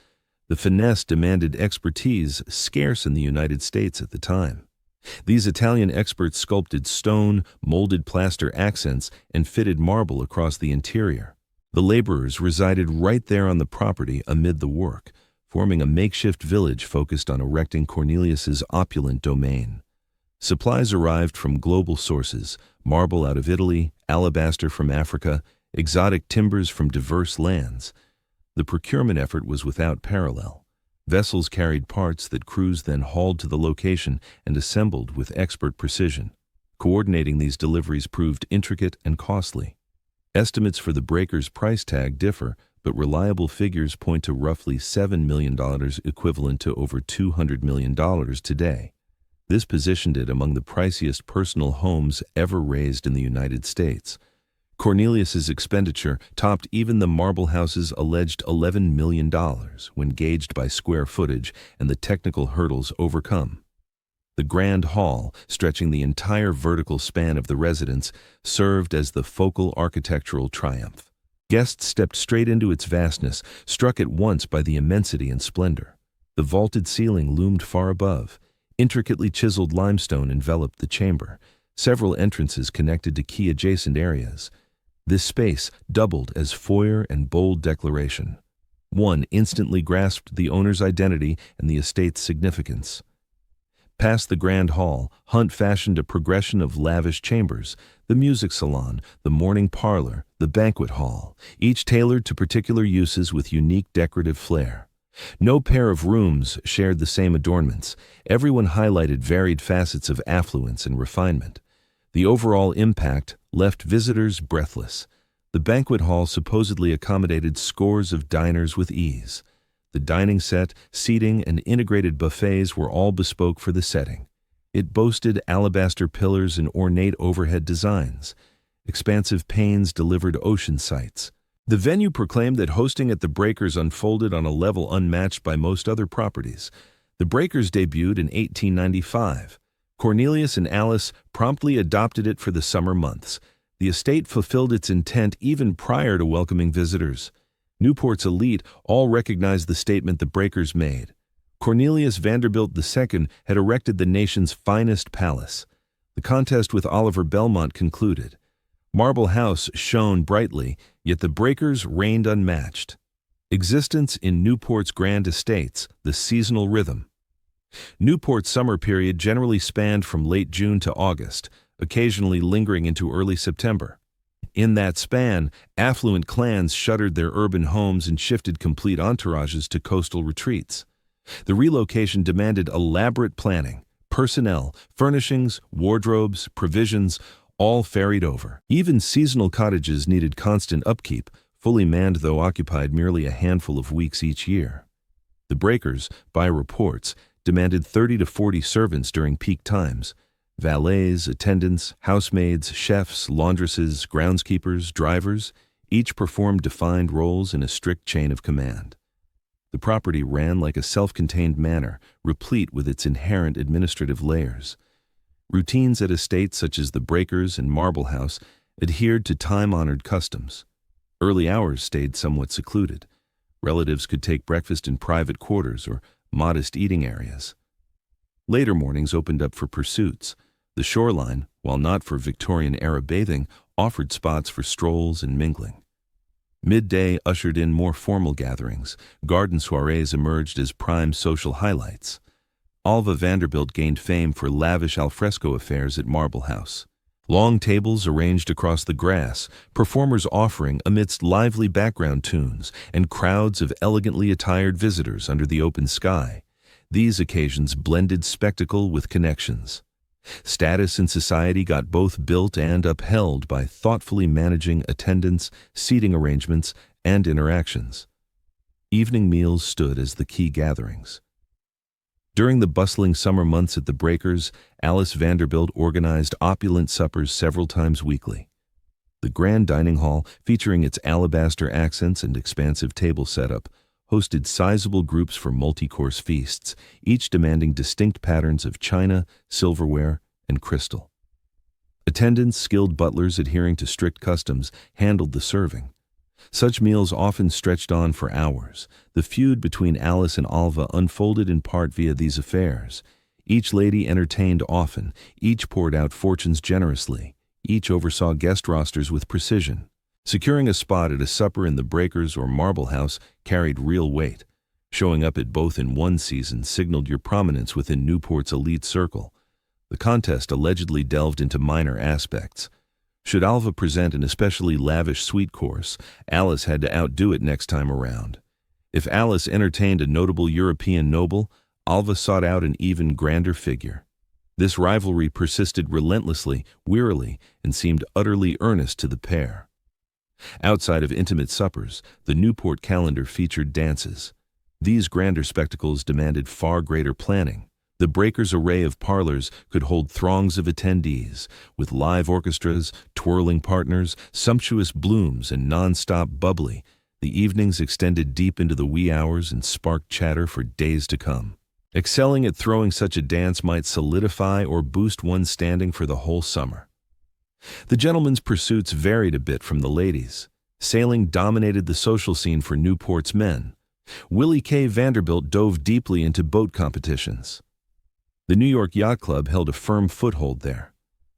Speaker 1: The finesse demanded expertise scarce in the United States at the time. These Italian experts sculpted stone, molded plaster accents, and fitted marble across the interior. The laborers resided right there on the property amid the work. forming a makeshift village focused on erecting Cornelius's opulent domain. Supplies arrived from global sources: marble out of Italy, alabaster from Africa, exotic timbers from diverse lands. The procurement effort was without parallel. Vessels carried parts that crews then hauled to the location and assembled with expert precision. Coordinating these deliveries proved intricate and costly. Estimates for the breaker's price tag differ, but reliable figures point to roughly $7 million, equivalent to over $200 million today. This positioned it among the priciest personal homes ever raised in the United States. Cornelius's expenditure topped even the marble house's alleged $11 million when gauged by square footage and the technical hurdles overcome. The grand hall, stretching the entire vertical span of the residence, served as the focal architectural triumph. Guests stepped straight into its vastness, struck at once by the immensity and splendor. The vaulted ceiling loomed far above. Intricately chiseled limestone enveloped the chamber. Several entrances connected to key adjacent areas. This space doubled as foyer and bold declaration. One instantly grasped the owner's identity and the estate's significance. Past the grand hall, Hunt fashioned a progression of lavish chambers: the music salon, the morning parlor, the banquet hall, each tailored to particular uses with unique decorative flair. No pair of rooms shared the same adornments. Everyone highlighted varied facets of affluence and refinement. The overall impact left visitors breathless. The banquet hall supposedly accommodated scores of diners with ease. The dining set, seating, and integrated buffets were all bespoke for the setting. It boasted alabaster pillars and ornate overhead designs. Expansive panes delivered ocean sights. The venue proclaimed that hosting at the Breakers unfolded on a level unmatched by most other properties. The Breakers debuted in 1895. Cornelius and Alice promptly adopted it for the summer months. The estate fulfilled its intent even prior to welcoming visitors. Newport's elite all recognized the statement the Breakers made. Cornelius Vanderbilt II had erected the nation's finest palace. The contest with Oliver Belmont concluded. Marble House shone brightly, yet the Breakers reigned unmatched. Existence in Newport's grand estates, the seasonal rhythm. Newport's summer period generally spanned from late June to August, occasionally lingering into early September. In that span, affluent clans shuttered their urban homes and shifted complete entourages to coastal retreats. The relocation demanded elaborate planning. Personnel, furnishings, wardrobes, provisions, all ferried over. Even seasonal cottages needed constant upkeep, fully manned though occupied merely a handful of weeks each year. The Breakers, by reports, demanded 30 to 40 servants during peak times. Valets, attendants, housemaids, chefs, laundresses, groundskeepers, drivers, each performed defined roles in a strict chain of command. The property ran like a self-contained manor, replete with its inherent administrative layers. Routines at estates such as the Breakers and Marble House adhered to time-honored customs. Early hours stayed somewhat secluded. Relatives could take breakfast in private quarters or modest eating areas. Later mornings opened up for pursuits. The shoreline, while not for Victorian-era bathing, offered spots for strolls and mingling. Midday ushered in more formal gatherings. Garden soirees emerged as prime social highlights. Alva Vanderbilt gained fame for lavish alfresco affairs at Marble House. Long tables arranged across the grass, performers offering amidst lively background tunes, and crowds of elegantly attired visitors under the open sky. These occasions blended spectacle with connections. Status in society got both built and upheld by thoughtfully managing attendance, seating arrangements, and interactions. Evening meals stood as the key gatherings. During the bustling summer months at the Breakers, Alice Vanderbilt organized opulent suppers several times weekly. The grand dining hall, featuring its alabaster accents and expansive table setup, hosted sizable groups for multi-course feasts, each demanding distinct patterns of china, silverware, and crystal. Attendants, skilled butlers adhering to strict customs, handled the serving. Such meals often stretched on for hours. The feud between Alice and Alva unfolded in part via these affairs. Each lady entertained often, each poured out fortunes generously, each oversaw guest rosters with precision. Securing a spot at a supper in the Breakers or Marble House carried real weight. Showing up at both in one season signaled your prominence within Newport's elite circle. The contest allegedly delved into minor aspects. Should Alva present an especially lavish sweet course, Alice had to outdo it next time around. If Alice entertained a notable European noble, Alva sought out an even grander figure. This rivalry persisted relentlessly, wearily, and seemed utterly earnest to the pair. Outside of intimate suppers, the Newport calendar featured dances. These grander spectacles demanded far greater planning. The Breakers' array of parlors could hold throngs of attendees, with live orchestras, twirling partners, sumptuous blooms, and non-stop bubbly. The evenings extended deep into the wee hours and sparked chatter for days to come. Excelling at throwing such a dance might solidify or boost one's standing for the whole summer. The gentlemen's pursuits varied a bit from the ladies. Sailing dominated the social scene for Newport's men. Willie K. Vanderbilt dove deeply into boat competitions. The New York Yacht Club held a firm foothold there.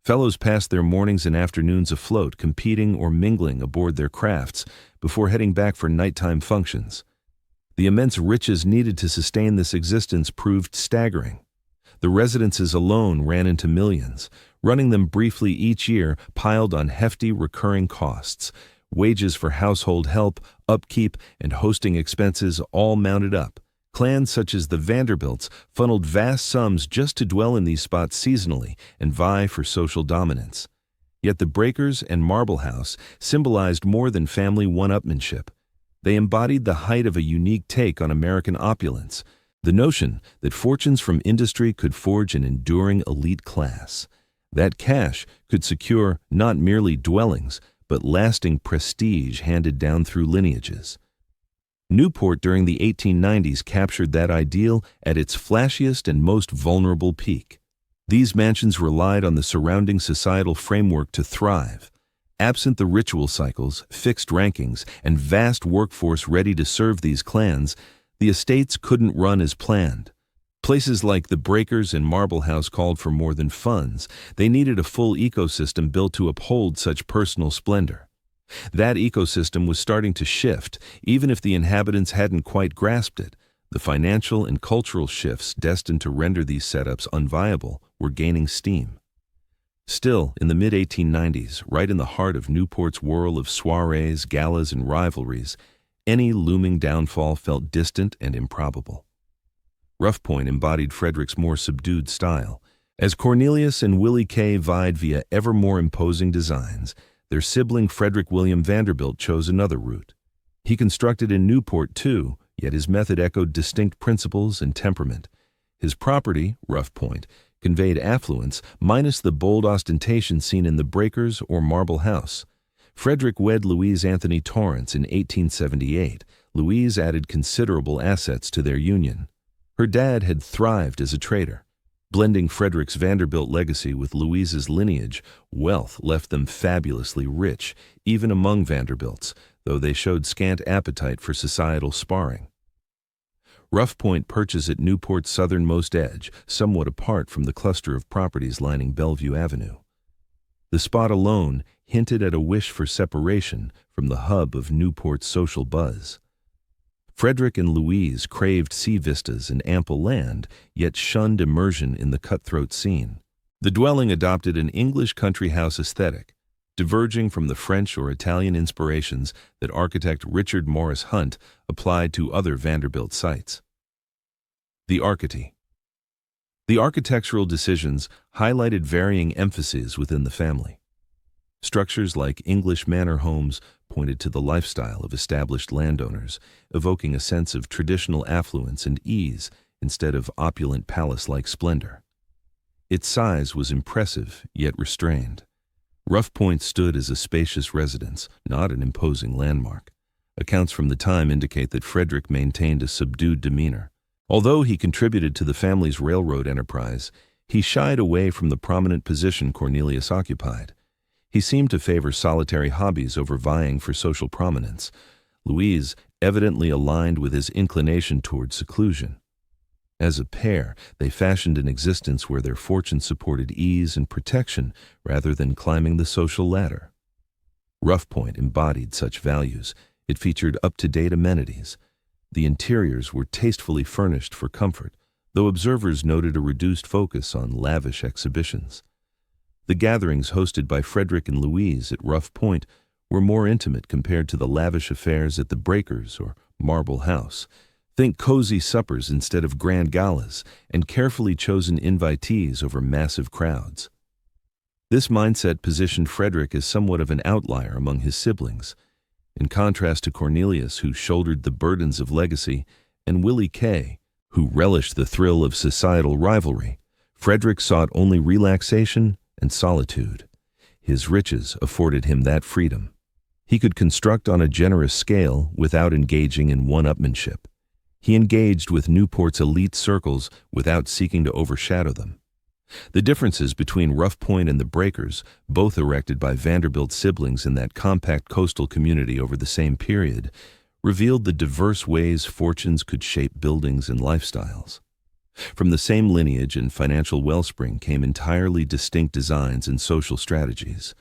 Speaker 1: Fellows passed their mornings and afternoons afloat, competing or mingling aboard their crafts before heading back for nighttime functions. The immense riches needed to sustain this existence proved staggering. The residences alone ran into millions. Running them briefly each year piled on hefty recurring costs. Wages for household help, upkeep, and hosting expenses all mounted up. Clans such as the Vanderbilts funneled vast sums just to dwell in these spots seasonally and vie for social dominance. Yet the Breakers and Marble House symbolized more than family one-upmanship. They embodied the height of a unique take on American opulence, the notion that fortunes from industry could forge an enduring elite class. That cash could secure not merely dwellings, but lasting prestige handed down through lineages. Newport during the 1890s captured that ideal at its flashiest and most vulnerable peak. These mansions relied on the surrounding societal framework to thrive. Absent the ritual cycles, fixed rankings, and vast workforce ready to serve these clans, the estates couldn't run as planned. Places like the Breakers and Marble House called for more than funds. They needed a full ecosystem built to uphold such personal splendor. That ecosystem was starting to shift, even if the inhabitants hadn't quite grasped it. The financial and cultural shifts destined to render these setups unviable were gaining steam. Still, in the mid-1890s, right in the heart of Newport's whirl of soirees, galas, and rivalries, any looming downfall felt distant and improbable. Rough Point embodied Frederick's more subdued style. As Cornelius and Willie K. vied via ever more imposing designs, their sibling Frederick William Vanderbilt chose another route. He constructed in Newport too, yet his method echoed distinct principles and temperament. His property, Rough Point, conveyed affluence minus the bold ostentation seen in the Breakers or Marble House. Frederick wed Louise Anthony Torrance in 1878. Louise added considerable assets to their union. Her dad had thrived as a trader. Blending Frederick's Vanderbilt legacy with Louise's lineage, wealth left them fabulously rich, even among Vanderbilts, though they showed scant appetite for societal sparring. Rough Point perches at Newport's southernmost edge, somewhat apart from the cluster of properties lining Bellevue Avenue. The spot alone hinted at a wish for separation from the hub of Newport's social buzz. Frederick and Louise craved sea vistas and ample land, yet shunned immersion in the cutthroat scene. The dwelling adopted an English country house aesthetic, diverging from the French or Italian inspirations that architect Richard Morris Hunt applied to other Vanderbilt sites. The Architecture. The architectural decisions highlighted varying emphases within the family. Structures like English manor homes pointed to the lifestyle of established landowners, evoking a sense of traditional affluence and ease instead of opulent palace-like splendor. Its size was impressive, yet restrained. Rough Point stood as a spacious residence, not an imposing landmark. Accounts from the time indicate that Frederick maintained a subdued demeanor. Although he contributed to the family's railroad enterprise, he shied away from the prominent position Cornelius occupied. He seemed to favor solitary hobbies over vying for social prominence. Louise evidently aligned with his inclination toward seclusion. As a pair, they fashioned an existence where their fortune supported ease and protection rather than climbing the social ladder. Rough Point embodied such values. It featured up-to-date amenities. The interiors were tastefully furnished for comfort, though observers noted a reduced focus on lavish exhibitions. The gatherings hosted by Frederick and Louise at Rough Point were more intimate compared to the lavish affairs at the Breakers or Marble House. Think cozy suppers instead of grand galas, and carefully chosen invitees over massive crowds. This mindset positioned Frederick as somewhat of an outlier among his siblings, in contrast to Cornelius, who shouldered the burdens of legacy, and Willie Kay, who relished the thrill of societal rivalry. Frederick sought only relaxation and solitude. His riches afforded him that freedom. He could construct on a generous scale without engaging in one-upmanship. He engaged with Newport's elite circles without seeking to overshadow them. The differences between Rough Point and the Breakers, both erected by Vanderbilt siblings in that compact coastal community over the same period, revealed the diverse ways fortunes could shape buildings and lifestyles. From the same lineage and financial wellspring came entirely distinct designs and social strategies.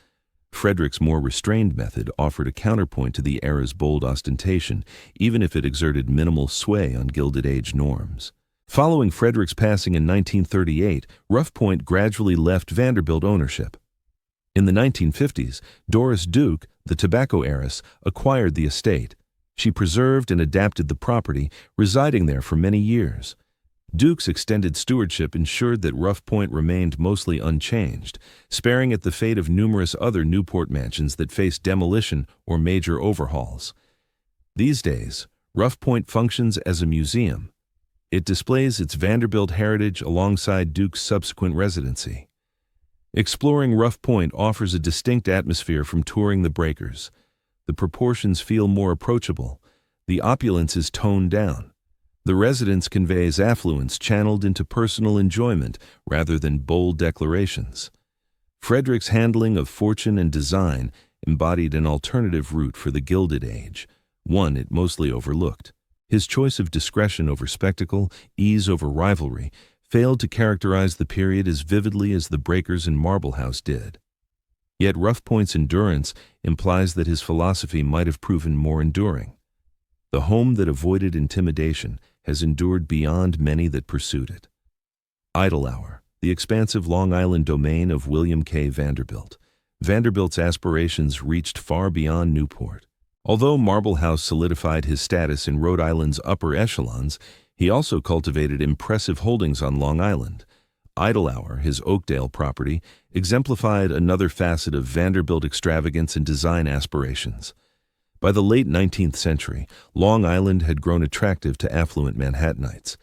Speaker 1: Frederick's more restrained method offered a counterpoint to the era's bold ostentation, even if it exerted minimal sway on Gilded Age norms. Following Frederick's passing in 1938, Rough Point gradually left Vanderbilt ownership. In the 1950s, Doris Duke, the tobacco heiress, acquired the estate. She preserved and adapted the property, residing there for many years. Duke's extended stewardship ensured that Rough Point remained mostly unchanged, sparing it the fate of numerous other Newport mansions that faced demolition or major overhauls. These days, Rough Point functions as a museum. It displays its Vanderbilt heritage alongside Duke's subsequent residency. Exploring Rough Point offers a distinct atmosphere from touring the Breakers. The proportions feel more approachable. The opulence is toned down. The residence conveys affluence channeled into personal enjoyment rather than bold declarations. Frederick's handling of fortune and design embodied an alternative route for the Gilded Age, one it mostly overlooked. His choice of discretion over spectacle, ease over rivalry, failed to characterize the period as vividly as the Breakers and Marble House did. Yet Rough Point's endurance implies that his philosophy might have proven more enduring. The home that avoided intimidation has endured beyond many that pursued it. Idle Hour, the expansive Long Island domain of William K. Vanderbilt. Vanderbilt's aspirations reached far beyond Newport. Although Marble House solidified his status in Rhode Island's upper echelons, he also cultivated impressive holdings on Long Island. Idle Hour, his Oakdale property, exemplified another facet of Vanderbilt extravagance and design aspirations. By the late 19th century, Long Island had grown attractive to affluent Manhattanites.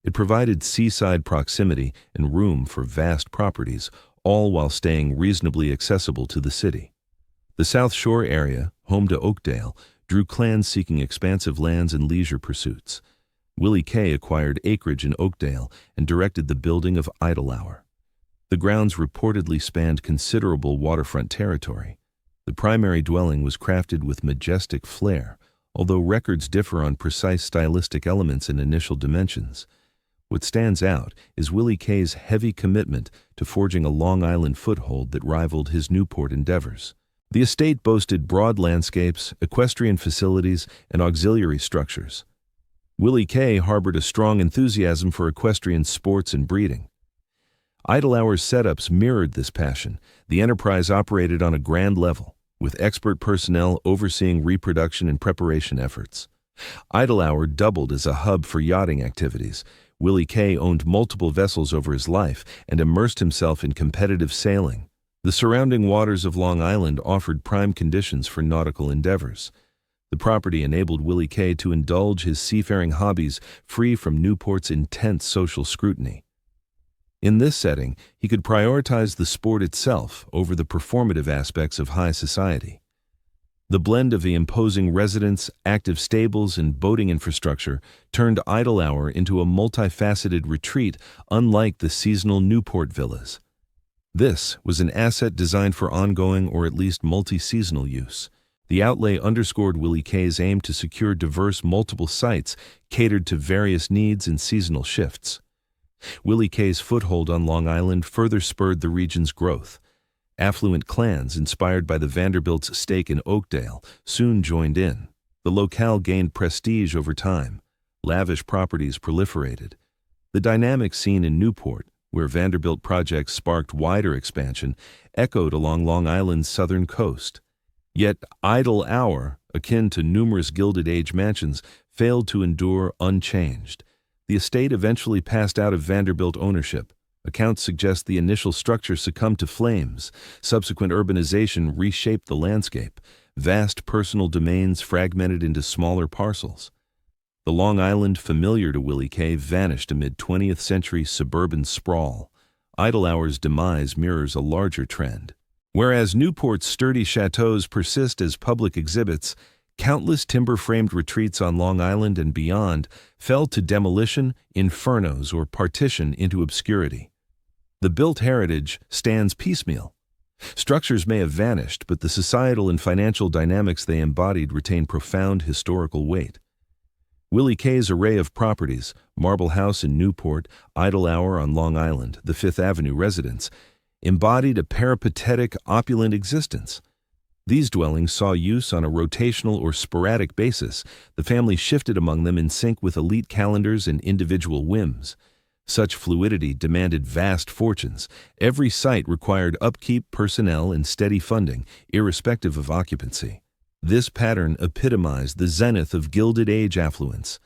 Speaker 1: It provided seaside proximity and room for vast properties, all while staying reasonably accessible to the city. The South Shore area, home to Oakdale, drew clans seeking expansive lands and leisure pursuits. Willie Kay acquired acreage in Oakdale and directed the building of Idle Hour. The grounds reportedly spanned considerable waterfront territory. The primary dwelling was crafted with majestic flair, although records differ on precise stylistic elements and initial dimensions. What stands out is Willie Kay's heavy commitment to forging a Long Island foothold that rivaled his Newport endeavors. The estate boasted broad landscapes, equestrian facilities, and auxiliary structures. Willie Kay harbored a strong enthusiasm for equestrian sports and breeding. Idle Hour's setups mirrored this passion. The enterprise operated on a grand level, with expert personnel overseeing reproduction and preparation efforts. Idle Hour doubled as a hub for yachting activities. Willie Kay owned multiple vessels over his life and immersed himself in competitive sailing. The surrounding waters of Long Island offered prime conditions for nautical endeavors. The property enabled Willie Kay to indulge his seafaring hobbies free from Newport's intense social scrutiny. In this setting, he could prioritize the sport itself over the performative aspects of high society. The blend of the imposing residence, active stables, and boating infrastructure turned Idle Hour into a multifaceted retreat unlike the seasonal Newport villas. This was an asset designed for ongoing or at least multi-seasonal use. The outlay underscored Willie Kay's aim to secure diverse multiple sites catered to various needs and seasonal shifts. Willie Kay's foothold on Long Island further spurred the region's growth. Affluent clans, inspired by the Vanderbilt's stake in Oakdale, soon joined in. The locale gained prestige over time. Lavish properties proliferated. The dynamic seen in Newport, where Vanderbilt projects sparked wider expansion, echoed along Long Island's southern coast. Yet idle hour, akin to numerous Gilded Age mansions, failed to endure unchanged. The estate eventually passed out of Vanderbilt ownership. Accounts suggest the initial structure succumbed to flames. Subsequent urbanization reshaped the landscape. Vast personal domains fragmented into smaller parcels. The Long Island familiar to Willie K vanished amid 20th century suburban sprawl. Idle hour's demise mirrors a larger trend. Whereas Newport's sturdy chateaus persist as public exhibits, countless timber-framed retreats on Long Island and beyond fell to demolition, infernos, or partition into obscurity. The built heritage stands piecemeal. Structures may have vanished, but the societal and financial dynamics they embodied retain profound historical weight. Willie K's array of properties, Marble House in Newport, Idle Hour on Long Island, the Fifth Avenue residence, embodied a peripatetic, opulent existence. These dwellings saw use on a rotational or sporadic basis. The family shifted among them in sync with elite calendars and individual whims. Such fluidity demanded vast fortunes. Every site required upkeep, personnel, and steady funding, irrespective of occupancy. This pattern epitomized the zenith of Gilded Age affluence.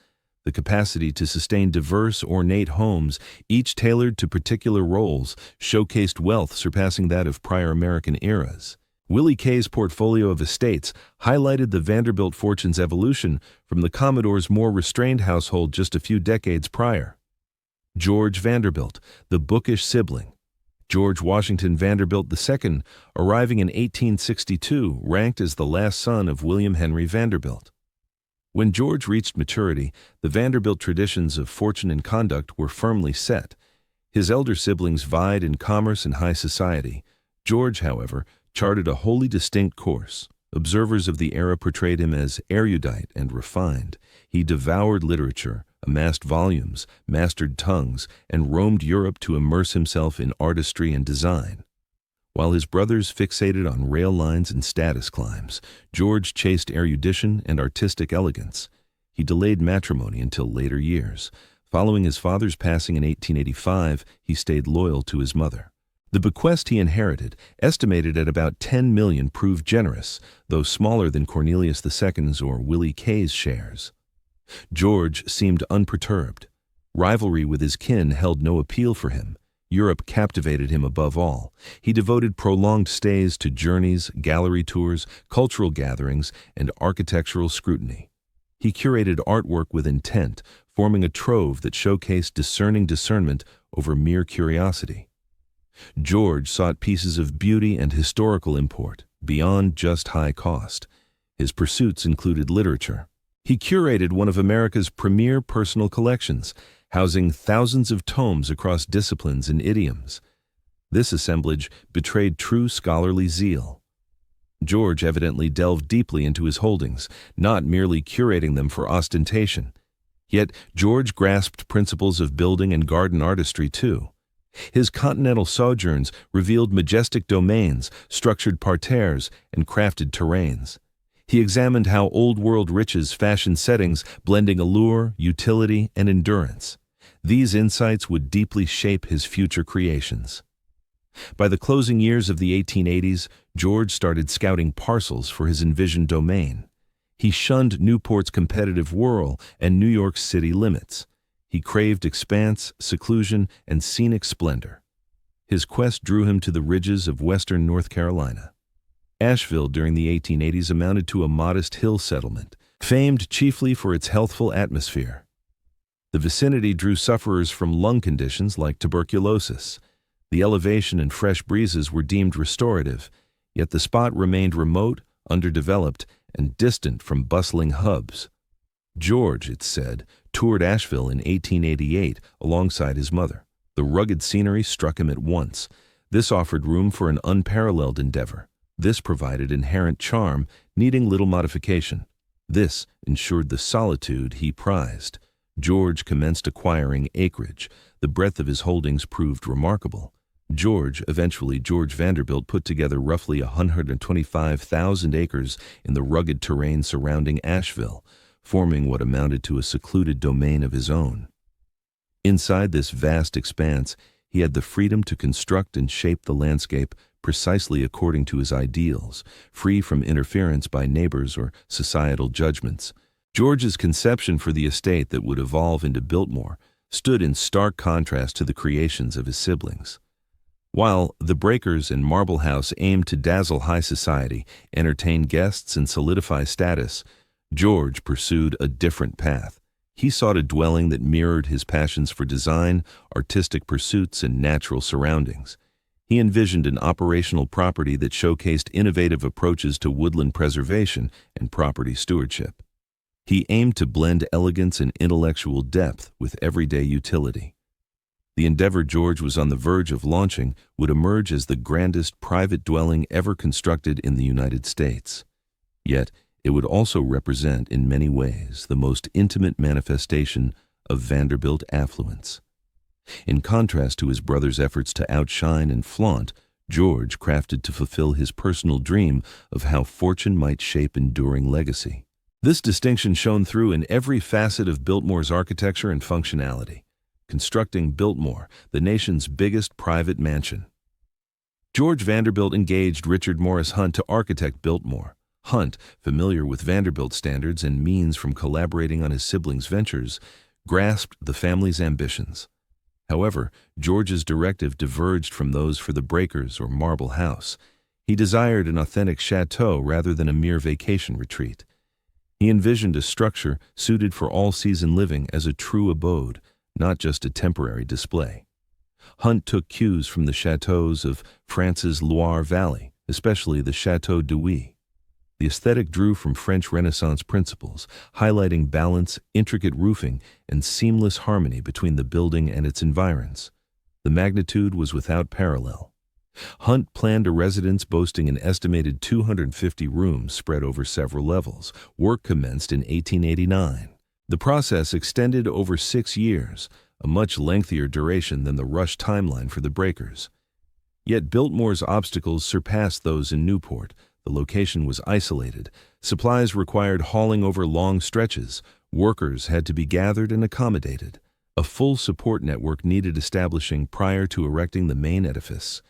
Speaker 1: The capacity to sustain diverse, ornate homes, each tailored to particular roles, showcased wealth surpassing that of prior American eras. Willie K's portfolio of estates highlighted the Vanderbilt fortune's evolution from the Commodore's more restrained household just a few decades prior. George Vanderbilt, the bookish sibling. George Washington Vanderbilt II, arriving in 1862, ranked as the last son of William Henry Vanderbilt. When George reached maturity, the Vanderbilt traditions of fortune and conduct were firmly set. His elder siblings vied in commerce and high society. George, however, charted a wholly distinct course. Observers of the era portrayed him as erudite and refined. He devoured literature, amassed volumes, mastered tongues, and roamed Europe to immerse himself in artistry and design. While his brothers fixated on rail lines and status climbs, George chased erudition and artistic elegance. He delayed matrimony until later years. Following his father's passing in 1885, he stayed loyal to his mother. The bequest he inherited, estimated at about $10 million, proved generous, though smaller than Cornelius II's or Willie K's shares. George seemed unperturbed. Rivalry with his kin held no appeal for him. Europe captivated him above all. He devoted prolonged stays to journeys, gallery tours, cultural gatherings, and architectural scrutiny. He curated artwork with intent, forming a trove that showcased discerning discernment over mere curiosity. George sought pieces of beauty and historical import, beyond just high cost. His pursuits included literature. He curated one of America's premier personal collections, housing thousands of tomes across disciplines and idioms. This assemblage betrayed true scholarly zeal. George evidently delved deeply into his holdings, not merely curating them for ostentation. Yet George grasped principles of building and garden artistry too. His continental sojourns revealed majestic domains, structured parterres, and crafted terrains. He examined how old-world riches fashioned settings, blending allure, utility, and endurance. These insights would deeply shape his future creations. By the closing years of the 1880s, George started scouting parcels for his envisioned domain. He shunned Newport's competitive whirl and New York's city limits. He craved expanse, seclusion, and scenic splendor. His quest drew him to the ridges of western North Carolina. Asheville during the 1880s amounted to a modest hill settlement, famed chiefly for its healthful atmosphere. The vicinity drew sufferers from lung conditions like tuberculosis. The elevation and fresh breezes were deemed restorative, yet the spot remained remote, underdeveloped, and distant from bustling hubs. George, it's said, toured Asheville in 1888 alongside his mother. The rugged scenery struck him at once. This offered room for an unparalleled endeavor. This provided inherent charm, needing little modification. This ensured the solitude he prized. George commenced acquiring acreage. The breadth of his holdings proved remarkable. George Vanderbilt, put together roughly 125,000 acres in the rugged terrain surrounding Asheville. forming what amounted to a secluded domain of his own. Inside this vast expanse, he had the freedom to construct and shape the landscape precisely according to his ideals, free from interference by neighbors or societal judgments. George's conception for the estate that would evolve into Biltmore stood in stark contrast to the creations of his siblings. While the Breakers and Marble House aimed to dazzle high society, entertain guests, and solidify status, George pursued a different path. He sought a dwelling that mirrored his passions for design, artistic pursuits, and natural surroundings. He envisioned an operational property that showcased innovative approaches to woodland preservation and property stewardship. He aimed to blend elegance and intellectual depth with everyday utility. The endeavor George was on the verge of launching would emerge as the grandest private dwelling ever constructed in the United States. Yet, it would also represent, in many ways, the most intimate manifestation of Vanderbilt affluence. In contrast to his brother's efforts to outshine and flaunt, George crafted to fulfill his personal dream of how fortune might shape enduring legacy. This distinction shone through in every facet of Biltmore's architecture and functionality, constructing Biltmore, the nation's biggest private mansion. George Vanderbilt engaged Richard Morris Hunt to architect Biltmore. Hunt, familiar with Vanderbilt standards and means from collaborating on his siblings' ventures, grasped the family's ambitions. However, George's directive diverged from those for the Breakers or Marble House. He desired an authentic chateau rather than a mere vacation retreat. He envisioned a structure suited for all-season living as a true abode, not just a temporary display. Hunt took cues from the chateaux of France's Loire Valley, especially the Chateau d'Euilly. The aesthetic drew from French Renaissance principles, highlighting balance, intricate roofing, and seamless harmony between the building and its environs. The magnitude was without parallel. Hunt planned a residence boasting an estimated 250 rooms spread over several levels. Work commenced in 1889. The process extended over 6 years, a much lengthier duration than the rush timeline for the Breakers. Yet Biltmore's obstacles surpassed those in Newport. The location was isolated. Supplies required hauling over long stretches. Workers had to be gathered and accommodated. A full support network needed establishing prior to erecting the main edifice.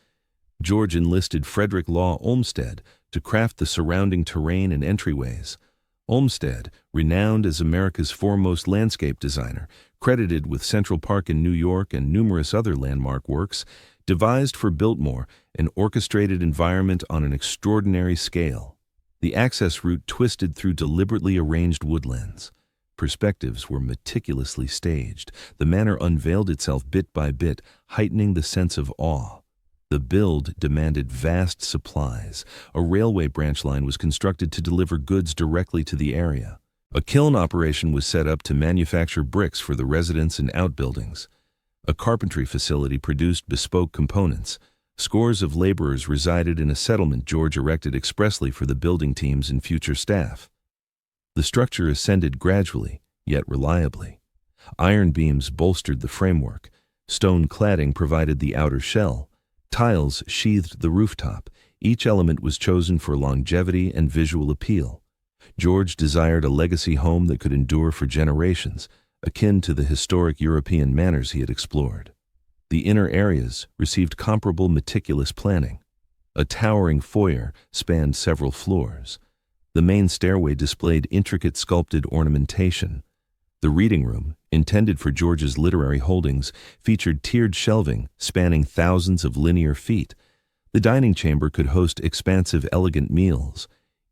Speaker 1: George enlisted Frederick Law Olmsted to craft the surrounding terrain and entryways. Olmsted, renowned as America's foremost landscape designer, credited with Central Park in New York and numerous other landmark works, devised for Biltmore an orchestrated environment on an extraordinary scale. The access route twisted through deliberately arranged woodlands. Perspectives were meticulously staged. The manor unveiled itself bit by bit, heightening the sense of awe. The build demanded vast supplies. A railway branch line was constructed to deliver goods directly to the area. A kiln operation was set up to manufacture bricks for the residents and outbuildings. A carpentry facility produced bespoke components. Scores of laborers resided in a settlement George erected expressly for the building teams and future staff. The structure ascended gradually, yet reliably. Iron beams bolstered the framework. Stone cladding provided the outer shell. Tiles sheathed the rooftop. Each element was chosen for longevity and visual appeal. George desired a legacy home that could endure for generations, akin to the historic European manors he had explored. The inner areas received comparable meticulous planning. A towering foyer spanned several floors. The main stairway displayed intricate sculpted ornamentation. The reading room, intended for George's literary holdings, featured tiered shelving spanning thousands of linear feet. The dining chamber could host expansive, elegant meals.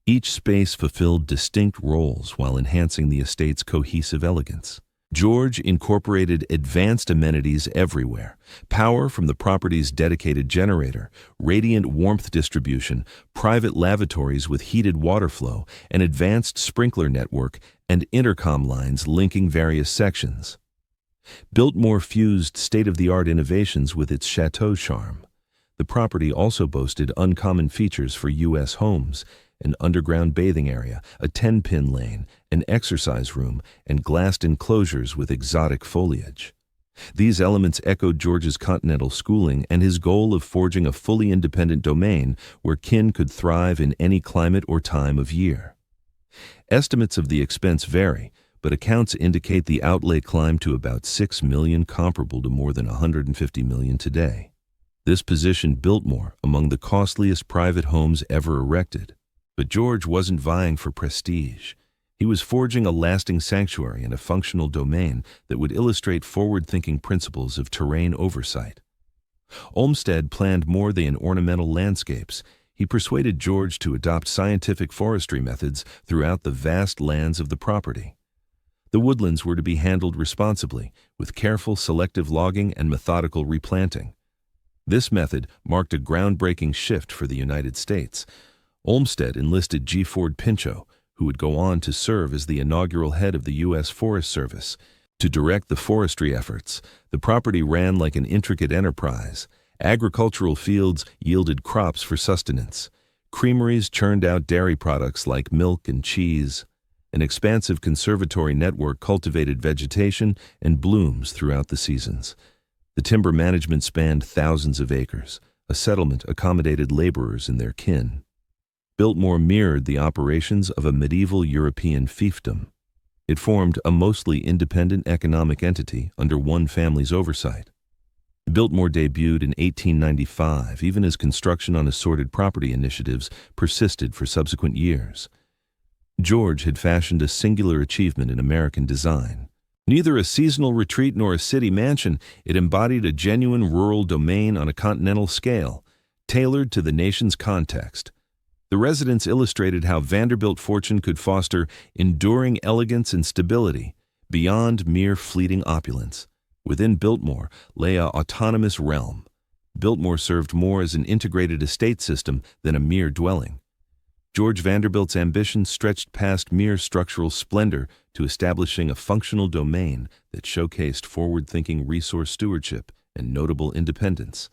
Speaker 1: Each space fulfilled distinct roles while enhancing the estate's cohesive elegance. George incorporated advanced amenities everywhere: power from the property's dedicated generator, radiant warmth distribution, private lavatories with heated water flow, an advanced sprinkler network, and intercom lines linking various sections. Biltmore fused state-of-the-art innovations with its chateau charm. The property also boasted uncommon features for U.S. homes: an underground bathing area, a 10-pin lane, an exercise room, and glassed enclosures with exotic foliage. These elements echoed George's continental schooling and his goal of forging a fully independent domain where kin could thrive in any climate or time of year. Estimates of the expense vary, but accounts indicate the outlay climbed to about $6 million, comparable to more than $150 million today. This positioned Biltmore among the costliest private homes ever erected. But George wasn't vying for prestige. He was forging a lasting sanctuary and a functional domain that would illustrate forward-thinking principles of terrain oversight. Olmsted planned more than ornamental landscapes. He persuaded George to adopt scientific forestry methods throughout the vast lands of the property. The woodlands were to be handled responsibly, with careful selective logging and methodical replanting. This method marked a groundbreaking shift for the United States. Olmsted enlisted G. Ford Pinchot, who would go on to serve as the inaugural head of the U.S. Forest Service, to direct the forestry efforts. The property ran like an intricate enterprise. Agricultural fields yielded crops for sustenance. Creameries churned out dairy products like milk and cheese. An expansive conservatory network cultivated vegetation and blooms throughout the seasons. The timber management spanned thousands of acres. A settlement accommodated laborers and their kin. Biltmore mirrored the operations of a medieval European fiefdom. It formed a mostly independent economic entity under one family's oversight. Biltmore debuted in 1895, even as construction on assorted property initiatives persisted for subsequent years. George had fashioned a singular achievement in American design. Neither a seasonal retreat nor a city mansion, it embodied a genuine rural domain on a continental scale, tailored to the nation's context. The residence illustrated how Vanderbilt fortune could foster enduring elegance and stability beyond mere fleeting opulence. Within Biltmore lay an autonomous realm. Biltmore served more as an integrated estate system than a mere dwelling. George Vanderbilt's ambition stretched past mere structural splendor to establishing a functional domain that showcased forward-thinking resource stewardship and notable independence.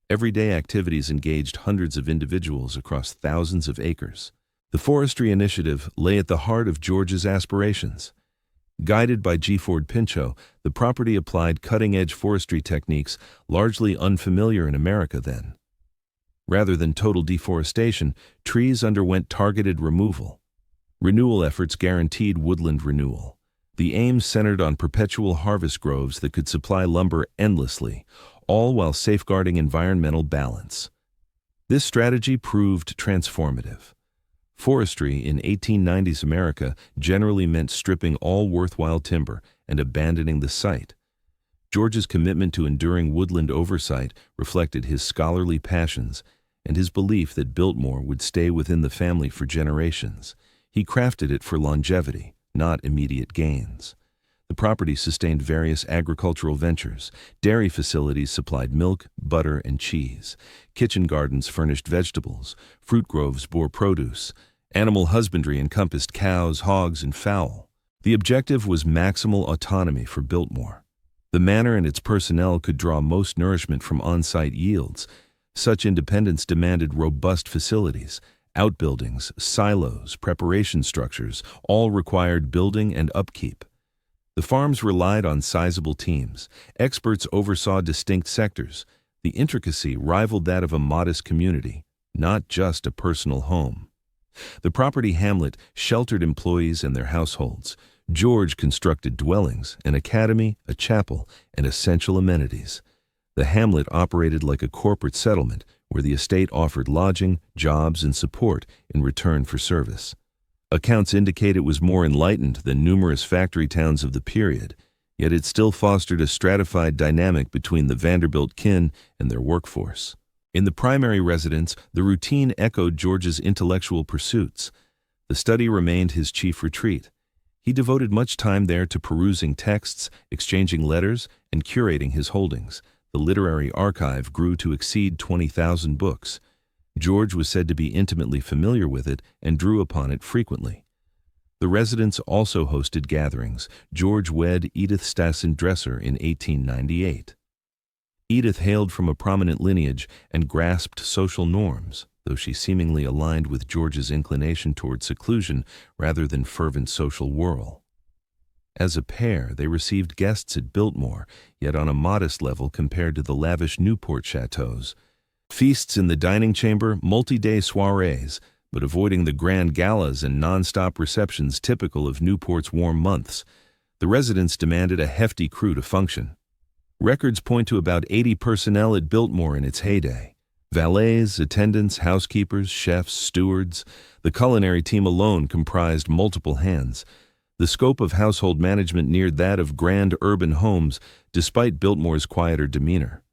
Speaker 1: Everyday activities engaged hundreds of individuals across thousands of acres. The forestry initiative lay at the heart of George's aspirations. Guided by G. Ford Pinchot, the property applied cutting-edge forestry techniques largely unfamiliar in America then. Rather than total deforestation, trees underwent targeted removal. Renewal efforts guaranteed woodland renewal. The aim centered on perpetual harvest groves that could supply lumber endlessly, all while safeguarding environmental balance. This strategy proved transformative. Forestry in 1890s America generally meant stripping all worthwhile timber and abandoning the site. George's commitment to enduring woodland oversight reflected his scholarly passions and his belief that Biltmore would stay within the family for generations. He crafted it for longevity, not immediate gains. The property sustained various agricultural ventures. Dairy facilities supplied milk, butter, and cheese. Kitchen gardens furnished vegetables. Fruit groves bore produce. Animal husbandry encompassed cows, hogs, and fowl. The objective was maximal autonomy for Biltmore. The manor and its personnel could draw most nourishment from on-site yields. Such independence demanded robust facilities. Outbuildings, silos, preparation structures all required building and upkeep. The farms relied on sizable teams. Experts oversaw distinct sectors. The intricacy rivaled that of a modest community, not just a personal home. The property hamlet sheltered employees and their households. George constructed dwellings, an academy, a chapel, and essential amenities. The hamlet operated like a corporate settlement where the estate offered lodging, jobs, and support in return for service. Accounts indicate it was more enlightened than numerous factory towns of the period, yet it still fostered a stratified dynamic between the Vanderbilt kin and their workforce. In the primary residence, the routine echoed George's intellectual pursuits. The study remained his chief retreat. He devoted much time there to perusing texts, exchanging letters, and curating his holdings. The literary archive grew to exceed 20,000 books. George was said to be intimately familiar with it and drew upon it frequently. The residence also hosted gatherings. George wed Edith Stassen Dresser in 1898. Edith hailed from a prominent lineage and grasped social norms, though she seemingly aligned with George's inclination toward seclusion rather than fervent social whirl. As a pair, they received guests at Biltmore, yet on a modest level compared to the lavish Newport chateaus. Feasts in the dining chamber, multi-day soirees, but avoiding the grand galas and non-stop receptions typical of Newport's warm months, the residents demanded a hefty crew to function. Records point to about 80 personnel at Biltmore in its heyday. Valets, attendants, housekeepers, chefs, stewards. The culinary team alone comprised multiple hands. The scope of household management neared that of grand urban homes, despite Biltmore's quieter demeanor.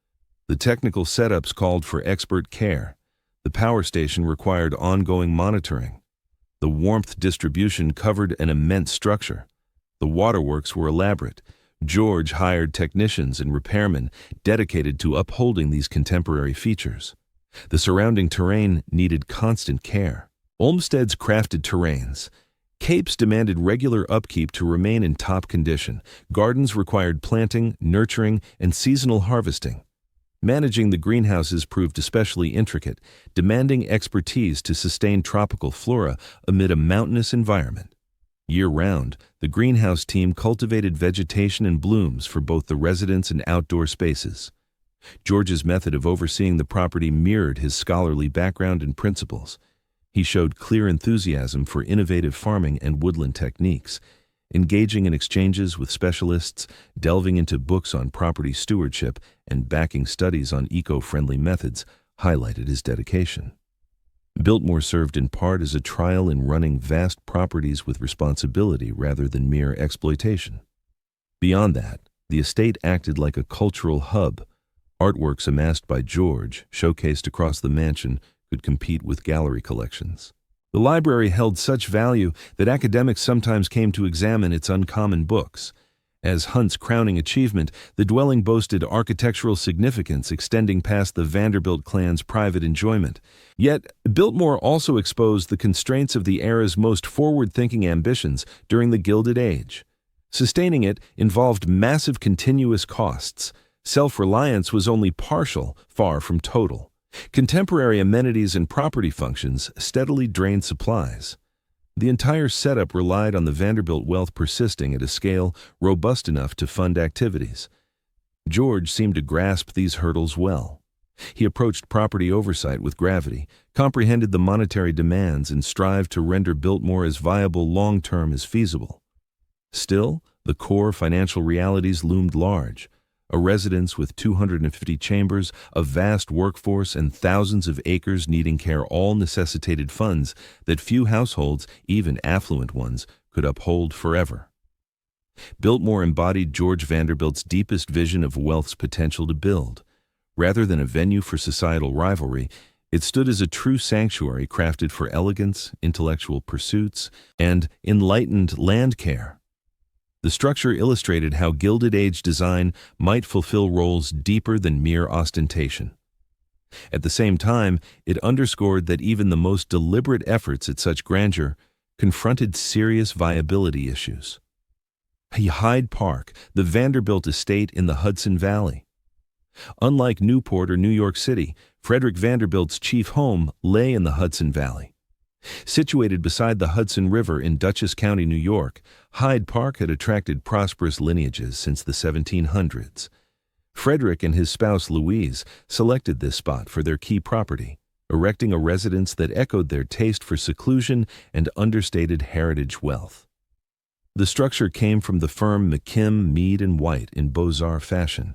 Speaker 1: The technical setups called for expert care. The power station required ongoing monitoring. The warmth distribution covered an immense structure. The waterworks were elaborate. George hired technicians and repairmen dedicated to upholding these contemporary features. The surrounding terrain needed constant care. Olmsted's crafted terrains. Capes demanded regular upkeep to remain in top condition. Gardens required planting, nurturing, and seasonal harvesting. Managing the greenhouses proved especially intricate, demanding expertise to sustain tropical flora amid a mountainous environment. Year-round, the greenhouse team cultivated vegetation and blooms for both the residents and outdoor spaces. George's method of overseeing the property mirrored his scholarly background and principles. He showed clear enthusiasm for innovative farming and woodland techniques, engaging in exchanges with specialists, delving into books on property stewardship, and backing studies on eco-friendly methods highlighted his dedication. Biltmore served in part as a trial in running vast properties with responsibility rather than mere exploitation. Beyond that, the estate acted like a cultural hub. Artworks amassed by George, showcased across the mansion, could compete with gallery collections. The library held such value that academics sometimes came to examine its uncommon books. As Hunt's crowning achievement, the dwelling boasted architectural significance extending past the Vanderbilt clan's private enjoyment. Yet, Biltmore also exposed the constraints of the era's most forward-thinking ambitions during the Gilded Age. Sustaining it involved massive continuous costs. Self-reliance was only partial, far from total. Contemporary amenities and property functions steadily drained supplies. The entire setup relied on the Vanderbilt wealth persisting at a scale robust enough to fund activities. George seemed to grasp these hurdles well. He approached property oversight with gravity, comprehended the monetary demands, and strived to render Biltmore as viable long-term as feasible. Still, the core financial realities loomed large. A residence with 250 chambers, a vast workforce, and thousands of acres needing care all necessitated funds that few households, even affluent ones, could uphold forever. Biltmore embodied George Vanderbilt's deepest vision of wealth's potential to build. Rather than a venue for societal rivalry, it stood as a true sanctuary crafted for elegance, intellectual pursuits, and enlightened land care. The structure illustrated how Gilded Age design might fulfill roles deeper than mere ostentation. At the same time, it underscored that even the most deliberate efforts at such grandeur confronted serious viability issues. Hyde Park, the Vanderbilt estate in the Hudson Valley. Unlike Newport or New York City, Frederick Vanderbilt's chief home lay in the Hudson Valley. Situated beside the Hudson River in Dutchess County, New York, Hyde Park had attracted prosperous lineages since the 1700s. Frederick and his spouse Louise selected this spot for their key property, erecting a residence that echoed their taste for seclusion and understated heritage wealth. The structure came from the firm McKim, Mead & White in Beaux-Arts fashion.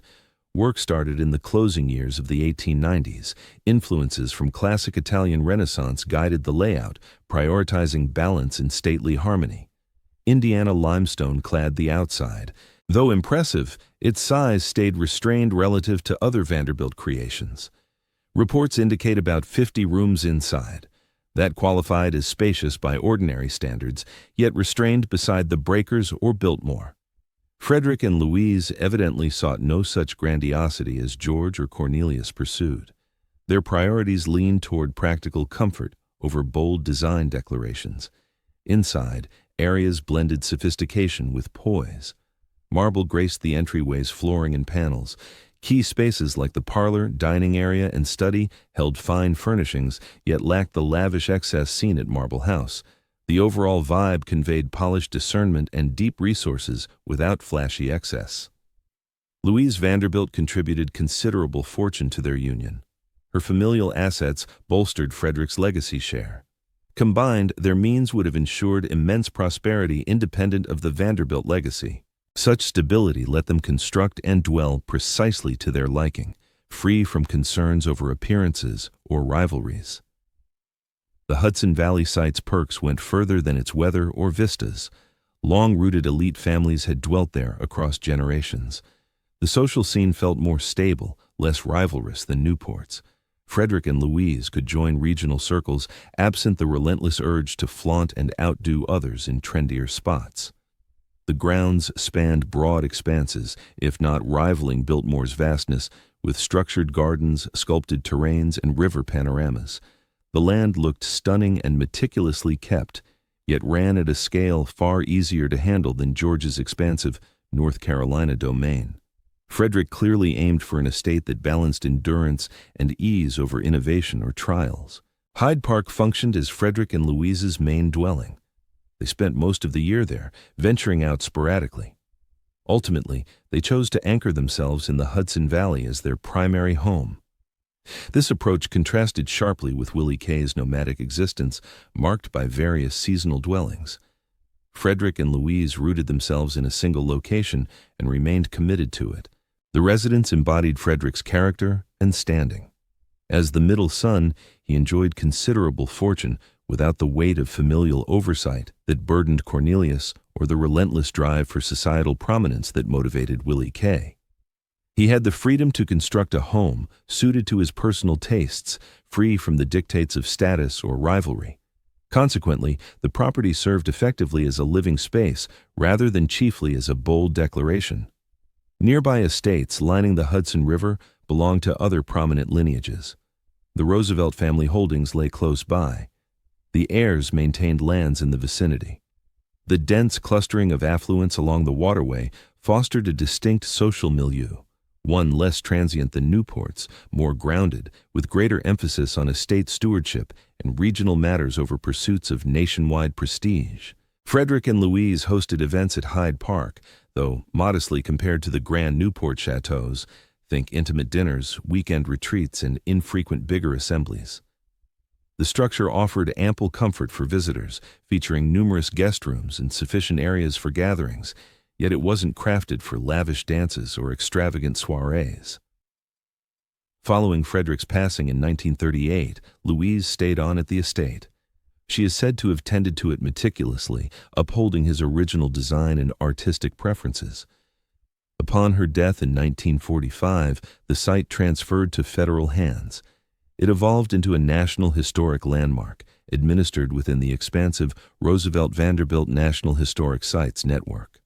Speaker 1: Work started in the closing years of the 1890s. Influences from classic Italian Renaissance guided the layout, prioritizing balance and stately harmony. Indiana limestone clad the outside. Though impressive, its size stayed restrained relative to other Vanderbilt creations. Reports indicate about 50 rooms inside. That qualified as spacious by ordinary standards, yet restrained beside the breakers or Biltmore. Frederick and Louise evidently sought no such grandiosity as George or Cornelius pursued. Their priorities leaned toward practical comfort over bold design declarations. Inside, areas blended sophistication with poise. Marble graced the entryway's flooring and panels. Key spaces like the parlor, dining area, and study held fine furnishings, yet lacked the lavish excess seen at Marble House. The overall vibe conveyed polished discernment and deep resources without flashy excess. Louise Vanderbilt contributed considerable fortune to their union. Her familial assets bolstered Frederick's legacy share. Combined, their means would have ensured immense prosperity independent of the Vanderbilt legacy. Such stability let them construct and dwell precisely to their liking, free from concerns over appearances or rivalries. The Hudson Valley site's perks went further than its weather or vistas. Long-rooted elite families had dwelt there across generations. The social scene felt more stable, less rivalrous than Newport's. Frederick and Louise could join regional circles, absent the relentless urge to flaunt and outdo others in trendier spots. The grounds spanned broad expanses, if not rivaling Biltmore's vastness, with structured gardens, sculpted terrains, and river panoramas. The land looked stunning and meticulously kept, yet ran at a scale far easier to handle than George's expansive North Carolina domain. Frederick clearly aimed for an estate that balanced endurance and ease over innovation or trials. Hyde Park functioned as Frederick and Louise's main dwelling. They spent most of the year there, venturing out sporadically. Ultimately, they chose to anchor themselves in the Hudson Valley as their primary home. This approach contrasted sharply with Willie Kay's nomadic existence, marked by various seasonal dwellings. Frederick and Louise rooted themselves in a single location and remained committed to it. The residence embodied Frederick's character and standing. As the middle son, he enjoyed considerable fortune without the weight of familial oversight that burdened Cornelius or the relentless drive for societal prominence that motivated Willie Kay. He had the freedom to construct a home suited to his personal tastes, free from the dictates of status or rivalry. Consequently, the property served effectively as a living space rather than chiefly as a bold declaration. Nearby estates lining the Hudson River belonged to other prominent lineages. The Roosevelt family holdings lay close by. The heirs maintained lands in the vicinity. The dense clustering of affluence along the waterway fostered a distinct social milieu, one less transient than Newport's, more grounded, with greater emphasis on estate stewardship and regional matters over pursuits of nationwide prestige. Frederick and Louise hosted events at Hyde Park, though modestly compared to the grand Newport chateaus. Think intimate dinners, weekend retreats, and infrequent bigger assemblies. The structure offered ample comfort for visitors, featuring numerous guest rooms and sufficient areas for gatherings, yet it wasn't crafted for lavish dances or extravagant soirees. Following Frederick's passing in 1938, Louise stayed on at the estate. She is said to have tended to it meticulously, upholding his original design and artistic preferences. Upon her death in 1945, the site transferred to federal hands. It evolved into a National Historic Landmark, administered within the expansive Roosevelt-Vanderbilt National Historic Sites network.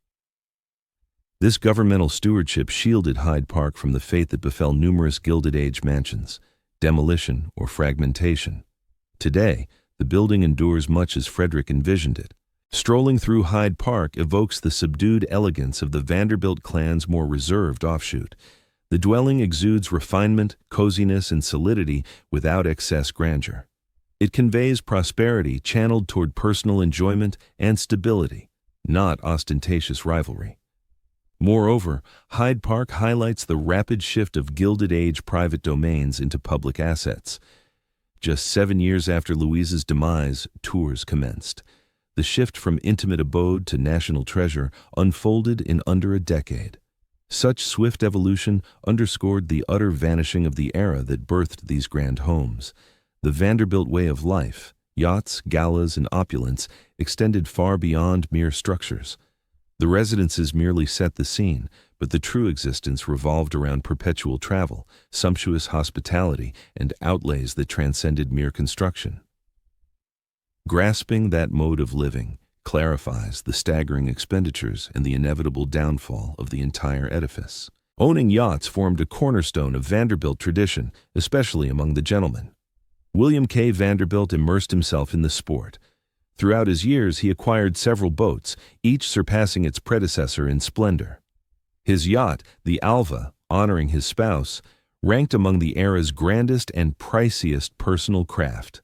Speaker 1: This governmental stewardship shielded Hyde Park from the fate that befell numerous Gilded Age mansions, demolition or fragmentation. Today, the building endures much as Frederick envisioned it. Strolling through Hyde Park evokes the subdued elegance of the Vanderbilt clan's more reserved offshoot. The dwelling exudes refinement, coziness, and solidity without excess grandeur. It conveys prosperity channeled toward personal enjoyment and stability, not ostentatious rivalry. Moreover, Hyde Park highlights the rapid shift of Gilded Age private domains into public assets. Just 7 years after Louise's demise, tours commenced. The shift from intimate abode to national treasure unfolded in under a decade. Such swift evolution underscored the utter vanishing of the era that birthed these grand homes. The Vanderbilt way of life, yachts, galas, and opulence, extended far beyond mere structures. The residences merely set the scene, but the true existence revolved around perpetual travel, sumptuous hospitality, and outlays that transcended mere construction. Grasping that mode of living clarifies the staggering expenditures and the inevitable downfall of the entire edifice. Owning yachts formed a cornerstone of Vanderbilt tradition, especially among the gentlemen. William K. Vanderbilt immersed himself in the sport. Throughout his years, he acquired several boats, each surpassing its predecessor in splendor. His yacht, the Alva, honoring his spouse, ranked among the era's grandest and priciest personal craft.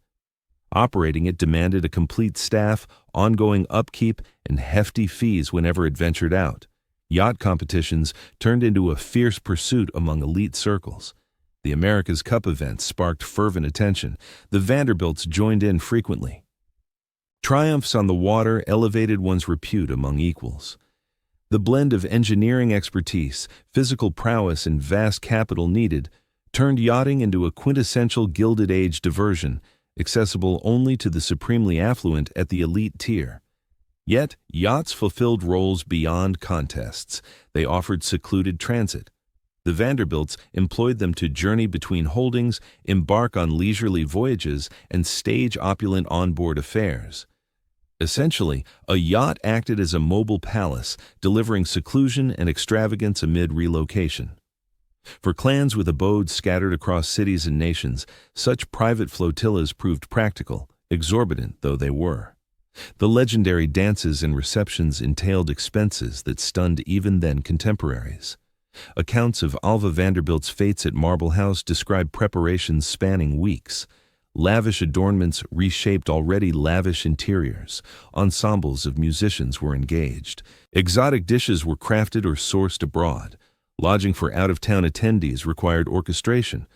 Speaker 1: Operating it demanded a complete staff, ongoing upkeep, and hefty fees whenever it ventured out. Yacht competitions turned into a fierce pursuit among elite circles. The America's Cup events sparked fervent attention. The Vanderbilts joined in frequently. Triumphs on the water elevated one's repute among equals. The blend of engineering expertise, physical prowess, and vast capital needed turned yachting into a quintessential Gilded Age diversion, accessible only to the supremely affluent at the elite tier. Yet, yachts fulfilled roles beyond contests. They offered secluded transit. The Vanderbilts employed them to journey between holdings, embark on leisurely voyages, and stage opulent onboard affairs. Essentially, a yacht acted as a mobile palace, delivering seclusion and extravagance amid relocation. For clans with abodes scattered across cities and nations, such private flotillas proved practical, exorbitant though they were. The legendary dances and receptions entailed expenses that stunned even then contemporaries. Accounts of Alva Vanderbilt's fetes at Marble House describe preparations spanning weeks. Lavish adornments reshaped already lavish interiors. Ensembles of musicians were engaged. Exotic dishes were crafted or sourced abroad. Lodging for out-of-town attendees required orchestration.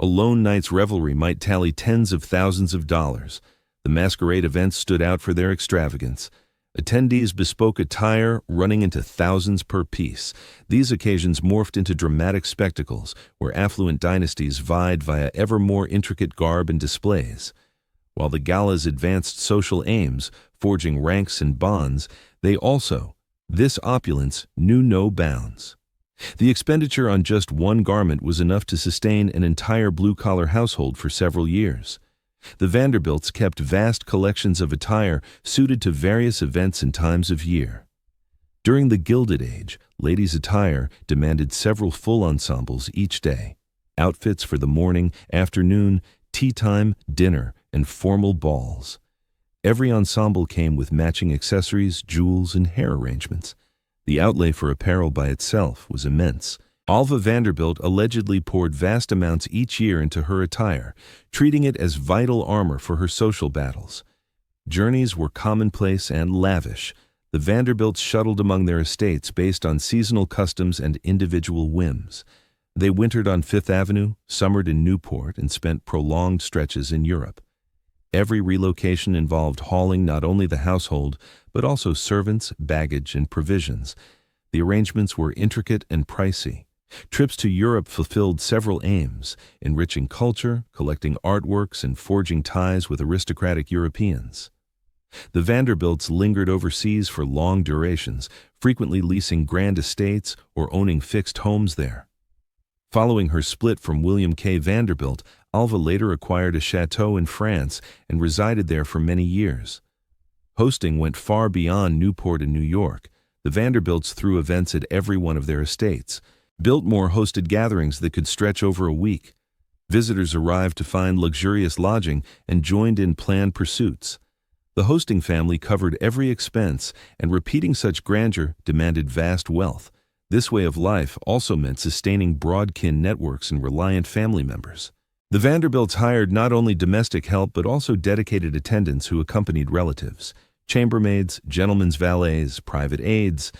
Speaker 1: A lone night's revelry might tally tens of thousands of dollars. The masquerade events stood out for their extravagance. Attendees bespoke attire running into thousands per piece. These occasions morphed into dramatic spectacles where affluent dynasties vied via ever more intricate garb and displays. While the galas advanced social aims, forging ranks and bonds, this opulence knew no bounds. The expenditure on just one garment was enough to sustain an entire blue-collar household for several years. The Vanderbilts kept vast collections of attire suited to various events and times of year. During the Gilded Age, ladies' attire demanded several full ensembles each day. Outfits for the morning, afternoon, tea time, dinner, and formal balls. Every ensemble came with matching accessories, jewels, and hair arrangements. The outlay for apparel by itself was immense. Alva Vanderbilt allegedly poured vast amounts each year into her attire, treating it as vital armor for her social battles. Journeys were commonplace and lavish. The Vanderbilts shuttled among their estates based on seasonal customs and individual whims. They wintered on Fifth Avenue, summered in Newport, and spent prolonged stretches in Europe. Every relocation involved hauling not only the household, but also servants, baggage, and provisions. The arrangements were intricate and pricey. Trips to Europe fulfilled several aims, enriching culture, collecting artworks, and forging ties with aristocratic Europeans. The Vanderbilts lingered overseas for long durations, frequently leasing grand estates or owning fixed homes there. Following her split from William K. Vanderbilt, Alva later acquired a chateau in France and resided there for many years. Hosting went far beyond Newport and New York. The Vanderbilts threw events at every one of their estates. Biltmore hosted gatherings that could stretch over a week. Visitors arrived to find luxurious lodging and joined in planned pursuits. The hosting family covered every expense, and repeating such grandeur demanded vast wealth. This way of life also meant sustaining broad-kin networks and reliant family members. The Vanderbilts hired not only domestic help but also dedicated attendants who accompanied relatives. Chambermaids, gentlemen's valets, private aides.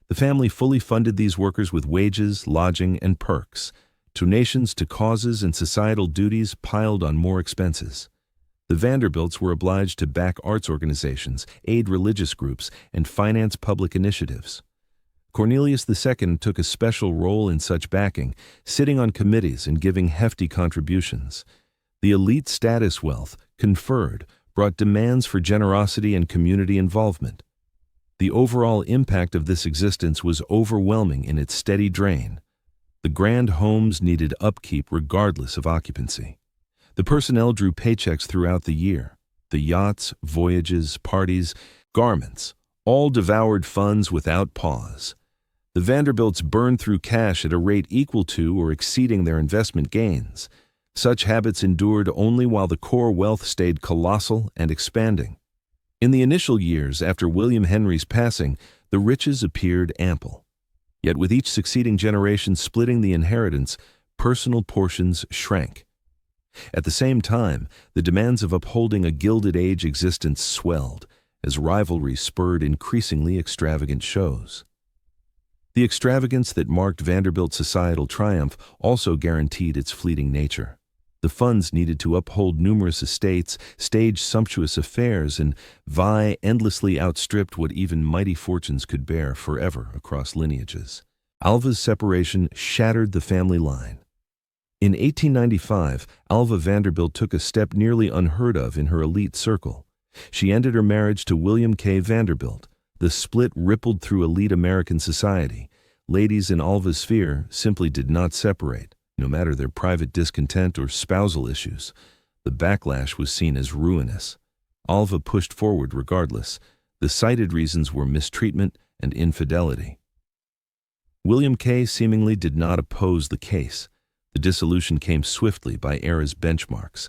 Speaker 1: The family fully funded these workers with wages, lodging, and perks. Donations to causes and societal duties piled on more expenses. The Vanderbilts were obliged to back arts organizations, aid religious groups, and finance public initiatives. Cornelius II took a special role in such backing, sitting on committees and giving hefty contributions. The elite status wealth conferred brought demands for generosity and community involvement. The overall impact of this existence was overwhelming in its steady drain. The grand homes needed upkeep regardless of occupancy. The personnel drew paychecks throughout the year. The yachts, voyages, parties, garments, all devoured funds without pause. The Vanderbilts burned through cash at a rate equal to or exceeding their investment gains. Such habits endured only while the core wealth stayed colossal and expanding. In the initial years after William Henry's passing, the riches appeared ample. Yet with each succeeding generation splitting the inheritance, personal portions shrank. At the same time, the demands of upholding a Gilded Age existence swelled, as rivalry spurred increasingly extravagant shows. The extravagance that marked Vanderbilt's societal triumph also guaranteed its fleeting nature. The funds needed to uphold numerous estates, stage sumptuous affairs, and vie endlessly outstripped what even mighty fortunes could bear forever across lineages. Alva's separation shattered the family line. In 1895, Alva Vanderbilt took a step nearly unheard of in her elite circle. She ended her marriage to William K. Vanderbilt. The split rippled through elite American society. Ladies in Alva's sphere simply did not separate, no matter their private discontent or spousal issues. The backlash was seen as ruinous. Alva pushed forward regardless. The cited reasons were mistreatment and infidelity. William K. seemingly did not oppose the case. The dissolution came swiftly by era's benchmarks.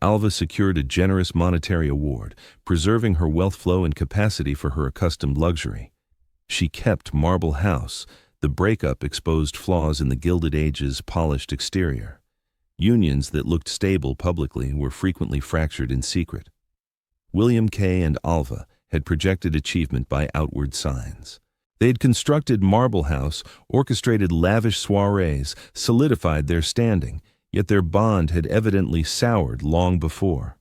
Speaker 1: Alva secured a generous monetary award, preserving her wealth flow and capacity for her accustomed luxury. She kept Marble House. The breakup exposed flaws in the Gilded Age's polished exterior. Unions that looked stable publicly were frequently fractured in secret. William K. and Alva had projected achievement by outward signs. They had constructed Marble House, orchestrated lavish soirees, solidified their standing, yet their bond had evidently soured long before.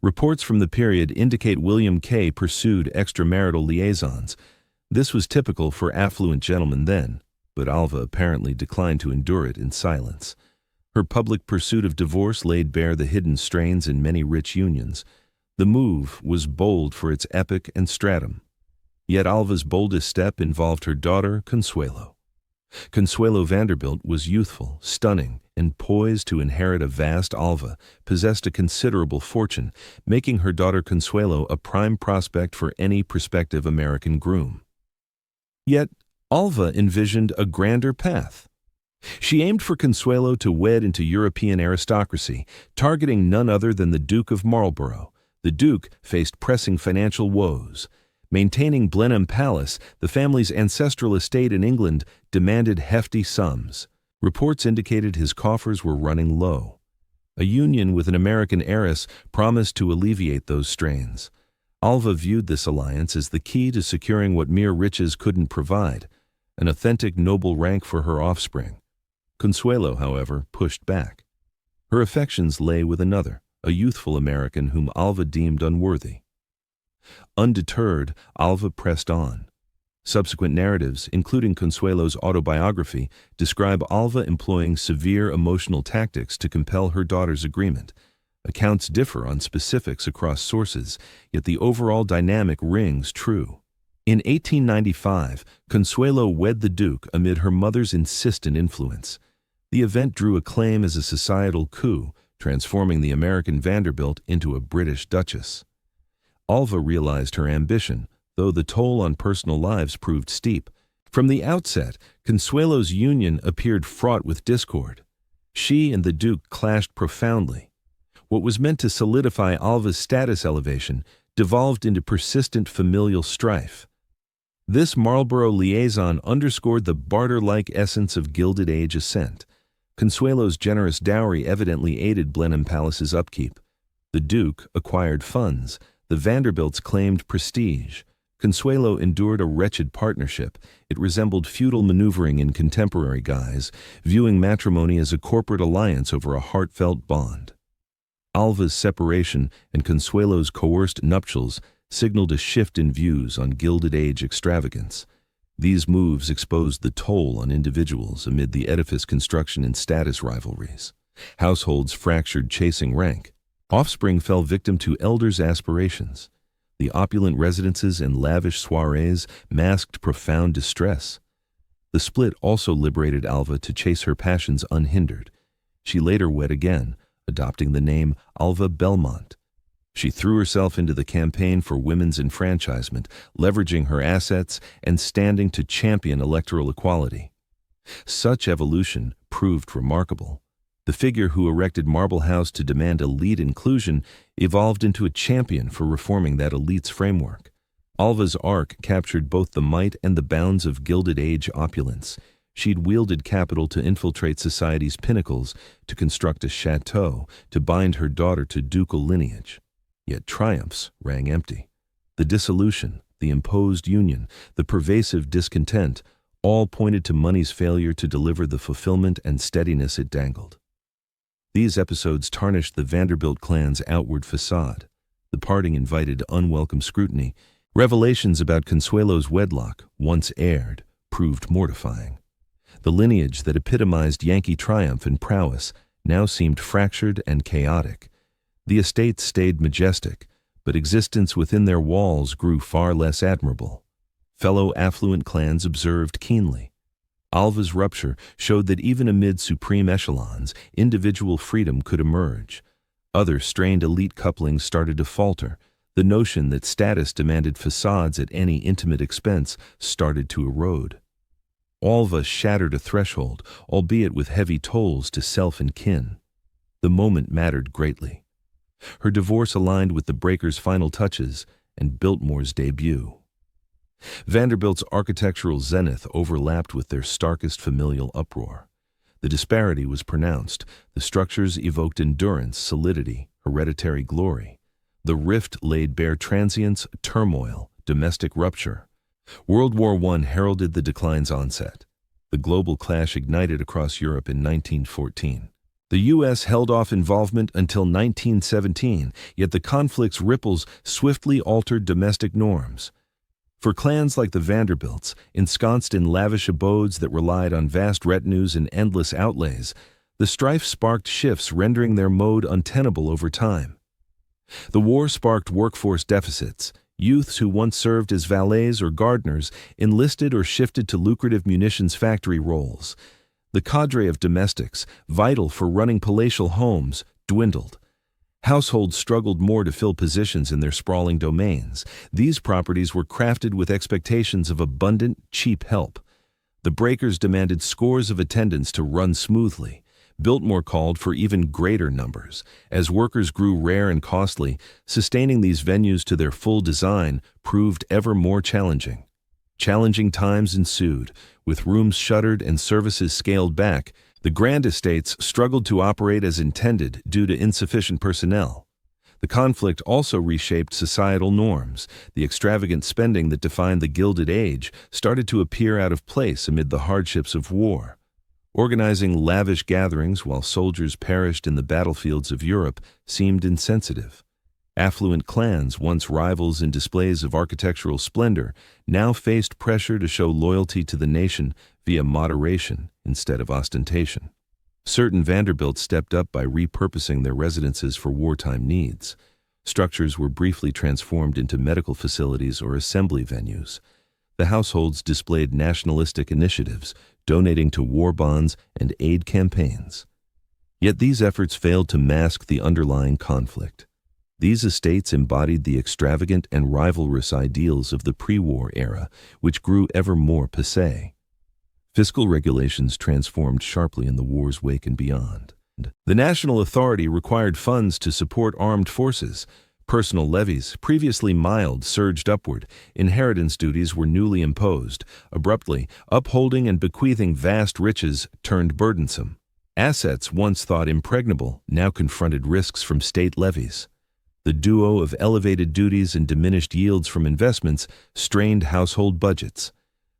Speaker 1: Reports from the period indicate William K. pursued extramarital liaisons. This was typical for affluent gentlemen then, but Alva apparently declined to endure it in silence. Her public pursuit of divorce laid bare the hidden strains in many rich unions. The move was bold for its epoch and stratum. Yet Alva's boldest step involved her daughter, Consuelo. Consuelo Vanderbilt was youthful, stunning, and poised to inherit a vast. Alva possessed a considerable fortune, making her daughter Consuelo a prime prospect for any prospective American groom. Yet Alva envisioned a grander path. She aimed for Consuelo to wed into European aristocracy, targeting none other than the Duke of Marlborough. The Duke faced pressing financial woes. Maintaining Blenheim Palace, the family's ancestral estate in England, demanded hefty sums. Reports indicated his coffers were running low. A union with an American heiress promised to alleviate those strains. Alva viewed this alliance as the key to securing what mere riches couldn't provide, an authentic noble rank for her offspring. Consuelo, however, pushed back. Her affections lay with another, a youthful American whom Alva deemed unworthy. Undeterred, Alva pressed on. Subsequent narratives, including Consuelo's autobiography, describe Alva employing severe emotional tactics to compel her daughter's agreement. Accounts differ on specifics across sources, yet the overall dynamic rings true. In 1895, Consuelo wed the Duke amid her mother's insistent influence. The event drew acclaim as a societal coup, transforming the American Vanderbilt into a British duchess. Alva realized her ambition, though the toll on personal lives proved steep. From the outset, Consuelo's union appeared fraught with discord. She and the Duke clashed profoundly. What was meant to solidify Alva's status elevation devolved into persistent familial strife. This Marlborough liaison underscored the barter-like essence of Gilded Age ascent. Consuelo's generous dowry evidently aided Blenheim Palace's upkeep. The Duke acquired funds. The Vanderbilts claimed prestige. Consuelo endured a wretched partnership. It resembled feudal maneuvering in contemporary guise, viewing matrimony as a corporate alliance over a heartfelt bond. Alva's separation and Consuelo's coerced nuptials signaled a shift in views on Gilded Age extravagance. These moves exposed the toll on individuals amid the edifice construction and status rivalries. Households fractured chasing rank. Offspring fell victim to elders' aspirations. The opulent residences and lavish soirees masked profound distress. The split also liberated Alva to chase her passions unhindered. She later wed again, adopting the name Alva Belmont. She threw herself into the campaign for women's enfranchisement, leveraging her assets and standing to champion electoral equality. Such evolution proved remarkable. The figure who erected Marble House to demand elite inclusion evolved into a champion for reforming that elite's framework. Alva's arc captured both the might and the bounds of Gilded Age opulence. She'd wielded capital to infiltrate society's pinnacles, to construct a chateau, to bind her daughter to ducal lineage. Yet triumphs rang empty. The dissolution, the imposed union, the pervasive discontent, all pointed to money's failure to deliver the fulfillment and steadiness it dangled. These episodes tarnished the Vanderbilt clan's outward facade. The parting invited unwelcome scrutiny. Revelations about Consuelo's wedlock, once aired, proved mortifying. The lineage that epitomized Yankee triumph and prowess now seemed fractured and chaotic. The estates stayed majestic, but existence within their walls grew far less admirable. Fellow affluent clans observed keenly. Alva's rupture showed that even amid supreme echelons, individual freedom could emerge. Other strained elite couplings started to falter. The notion that status demanded facades at any intimate expense started to erode. Alva shattered a threshold, albeit with heavy tolls to self and kin. The moment mattered greatly. Her divorce aligned with the breaker's final touches and Biltmore's debut. Vanderbilt's architectural zenith overlapped with their starkest familial uproar. The disparity was pronounced. The structures evoked endurance, solidity, hereditary glory. The rift laid bare transience, turmoil, domestic rupture. World War I heralded the decline's onset. The global clash ignited across Europe in 1914. The U.S. held off involvement until 1917, yet the conflict's ripples swiftly altered domestic norms. For clans like the Vanderbilts, ensconced in lavish abodes that relied on vast retinues and endless outlays, the strife sparked shifts rendering their mode untenable over time. The war sparked workforce deficits. Youths who once served as valets or gardeners enlisted or shifted to lucrative munitions factory roles. The cadre of domestics, vital for running palatial homes, dwindled. Households struggled more to fill positions in their sprawling domains. These properties were crafted with expectations of abundant, cheap help. The breakers demanded scores of attendants to run smoothly. Biltmore called for even greater numbers. As workers grew rare and costly, sustaining these venues to their full design proved ever more challenging. Challenging times ensued. With rooms shuttered and services scaled back, the grand estates struggled to operate as intended due to insufficient personnel. The conflict also reshaped societal norms. The extravagant spending that defined the Gilded Age started to appear out of place amid the hardships of war. Organizing lavish gatherings while soldiers perished in the battlefields of Europe seemed insensitive. Affluent clans, once rivals in displays of architectural splendor, now faced pressure to show loyalty to the nation via moderation instead of ostentation. Certain Vanderbilts stepped up by repurposing their residences for wartime needs. Structures were briefly transformed into medical facilities or assembly venues. The households displayed nationalistic initiatives, donating to war bonds and aid campaigns. Yet these efforts failed to mask the underlying conflict. These estates embodied the extravagant and rivalrous ideals of the pre-war era, which grew ever more passé. Fiscal regulations transformed sharply in the war's wake and beyond. The national authority required funds to support armed forces. Personal levies, previously mild, surged upward. Inheritance duties were newly imposed. Abruptly, upholding and bequeathing vast riches turned burdensome. Assets once thought impregnable now confronted risks from state levies. The duo of elevated duties and diminished yields from investments strained household budgets.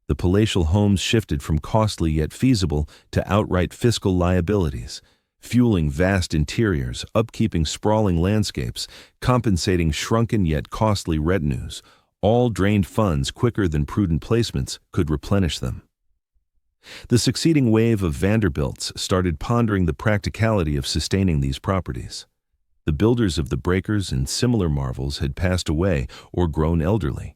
Speaker 1: The palatial homes shifted from costly yet feasible to outright fiscal liabilities, fueling vast interiors, upkeeping sprawling landscapes, compensating shrunken yet costly retinues. All drained funds quicker than prudent placements could replenish them. The succeeding wave of Vanderbilts started pondering the practicality of sustaining these properties. The builders of the breakers and similar marvels had passed away or grown elderly.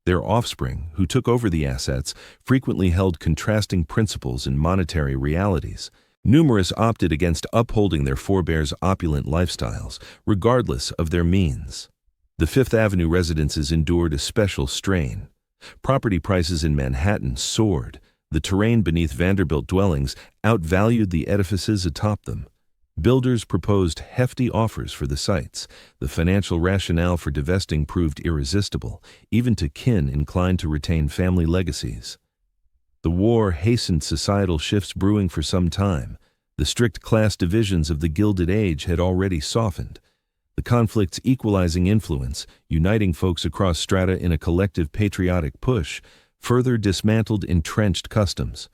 Speaker 1: Their offspring, who took over the assets, frequently held contrasting principles and monetary realities. Numerous opted against upholding their forebears' opulent lifestyles, regardless of their means. The Fifth Avenue residences endured a special strain. Property prices in Manhattan soared. The terrain beneath Vanderbilt dwellings outvalued the edifices atop them. Builders proposed hefty offers for the sites. The financial rationale for divesting proved irresistible, even to kin inclined to retain family legacies. The war hastened societal shifts brewing for some time. The strict class divisions of the Gilded Age had already softened. The conflict's equalizing influence, uniting folks across strata in a collective patriotic push, further dismantled entrenched customs.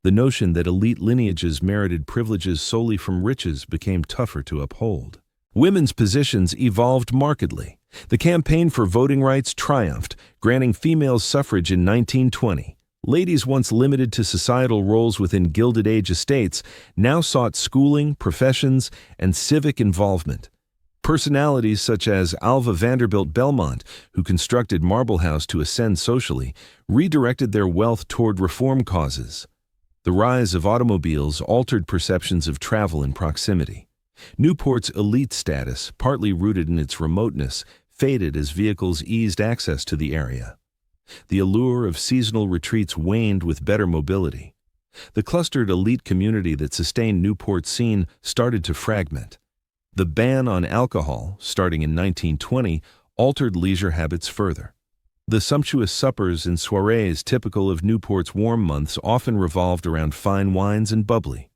Speaker 1: The notion that elite lineages merited privileges solely from riches became tougher to uphold. Women's positions evolved markedly. The campaign for voting rights triumphed, granting females suffrage in 1920. Ladies once limited to societal roles within Gilded Age estates now sought schooling, professions, and civic involvement. Personalities such as Alva Vanderbilt Belmont, who constructed Marble House to ascend socially, redirected their wealth toward reform causes. The rise of automobiles altered perceptions of travel and proximity. Newport's elite status, partly rooted in its remoteness, faded as vehicles eased access to the area. The allure of seasonal retreats waned with better mobility. The clustered elite community that sustained Newport's scene started to fragment. The ban on alcohol, starting in 1920, altered leisure habits further. The sumptuous suppers and soirees typical of Newport's warm months often revolved around fine wines and bubbly.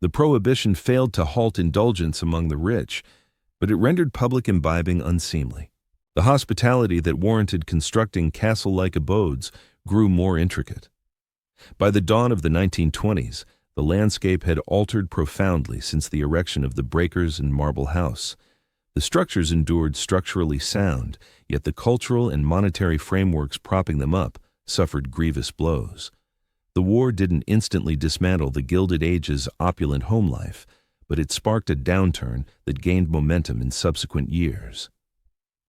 Speaker 1: The prohibition failed to halt indulgence among the rich, but it rendered public imbibing unseemly. The hospitality that warranted constructing castle-like abodes grew more intricate. By the dawn of the 1920s, the landscape had altered profoundly since the erection of the breakers and Marble House. The structures endured structurally sound, yet the cultural and monetary frameworks propping them up suffered grievous blows. The war didn't instantly dismantle the Gilded Age's opulent home life, but it sparked a downturn that gained momentum in subsequent years.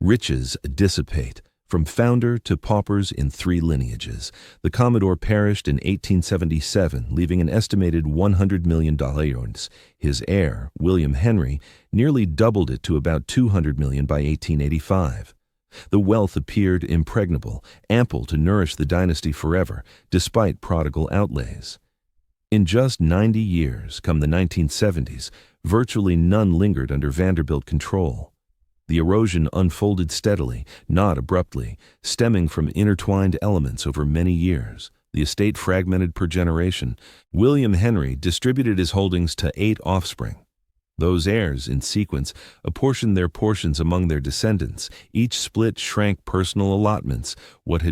Speaker 1: Riches dissipate. From founder to paupers in 3 lineages, the Commodore perished in 1877, leaving an estimated $100 million. His heir, William Henry, nearly doubled it to about $200 million by 1885. The wealth appeared impregnable, ample to nourish the dynasty forever, despite prodigal outlays. In just 90 years, come the 1970s, virtually none lingered under Vanderbilt control. The erosion unfolded steadily, not abruptly, stemming from intertwined elements over many years. The estate fragmented per generation. William Henry distributed his holdings to 8 offspring. Those heirs, in sequence, apportioned their portions among their descendants. Each split shrank personal allotments. What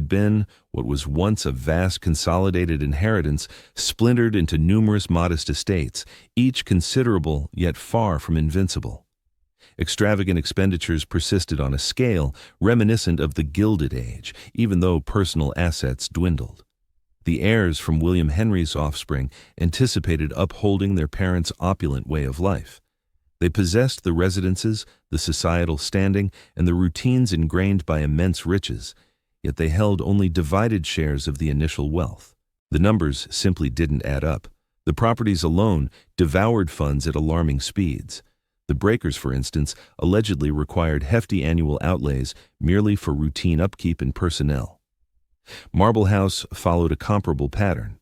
Speaker 1: was once a vast consolidated inheritance, splintered into numerous modest estates, each considerable yet far from invincible. Extravagant expenditures persisted on a scale reminiscent of the Gilded Age, even though personal assets dwindled. The heirs from William Henry's offspring anticipated upholding their parents' opulent way of life. They possessed the residences, the societal standing, and the routines ingrained by immense riches, yet they held only divided shares of the initial wealth. The numbers simply didn't add up. The properties alone devoured funds at alarming speeds. The breakers, for instance, allegedly required hefty annual outlays merely for routine upkeep and personnel. Marble House followed a comparable pattern.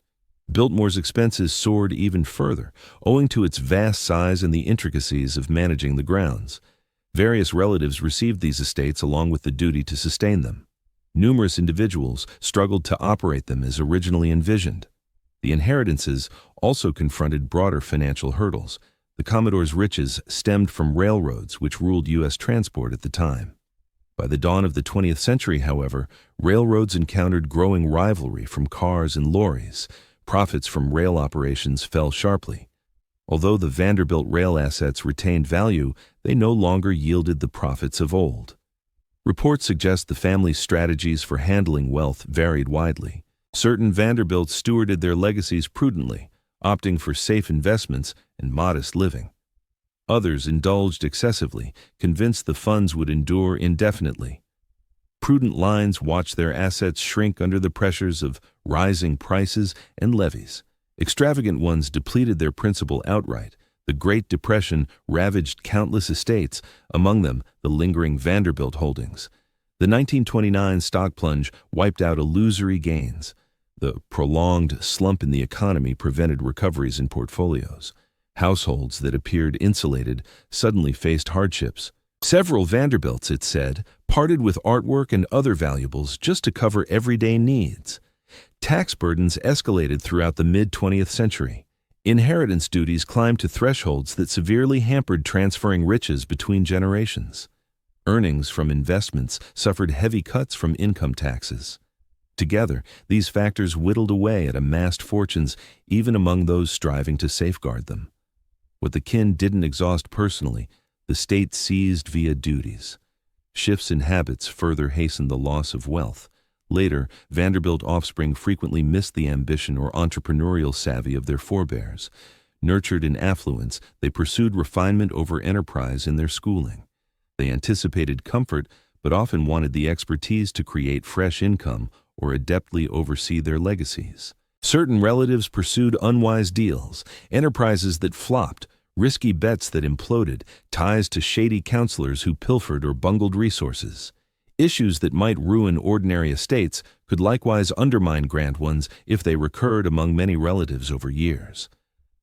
Speaker 1: Biltmore's expenses soared even further, owing to its vast size and the intricacies of managing the grounds. Various relatives received these estates along with the duty to sustain them. Numerous individuals struggled to operate them as originally envisioned. The inheritances also confronted broader financial hurdles. The Commodore's riches stemmed from railroads, which ruled U.S. transport at the time. By the dawn of the 20th century, however, railroads encountered growing rivalry from cars and lorries. Profits from rail operations fell sharply. Although the Vanderbilt rail assets retained value, they no longer yielded the profits of old. Reports suggest the family's strategies for handling wealth varied widely. Certain Vanderbilts stewarded their legacies prudently, opting for safe investments and modest living. Others indulged excessively, convinced the funds would endure indefinitely. Prudent lines watched their assets shrink under the pressures of rising prices and levies. Extravagant ones depleted their principal outright. The Great Depression ravaged countless estates, among them the lingering Vanderbilt holdings. The 1929 stock plunge wiped out illusory gains. The prolonged slump in the economy prevented recoveries in portfolios. Households that appeared insulated suddenly faced hardships. Several Vanderbilts, it said, parted with artwork and other valuables just to cover everyday needs. Tax burdens escalated throughout the mid-20th century. Inheritance duties climbed to thresholds that severely hampered transferring riches between generations. Earnings from investments suffered heavy cuts from income taxes. Together, these factors whittled away at amassed fortunes even among those striving to safeguard them. What the kin didn't exhaust personally, the state seized via duties. Shifts in habits further hastened the loss of wealth. Later, Vanderbilt offspring frequently missed the ambition or entrepreneurial savvy of their forebears. Nurtured in affluence, they pursued refinement over enterprise in their schooling. They anticipated comfort, but often wanted the expertise to create fresh income or adeptly oversee their legacies. Certain relatives pursued unwise deals, enterprises that flopped, risky bets that imploded, ties to shady counselors who pilfered or bungled resources. Issues that might ruin ordinary estates could likewise undermine grand ones if they recurred among many relatives over years.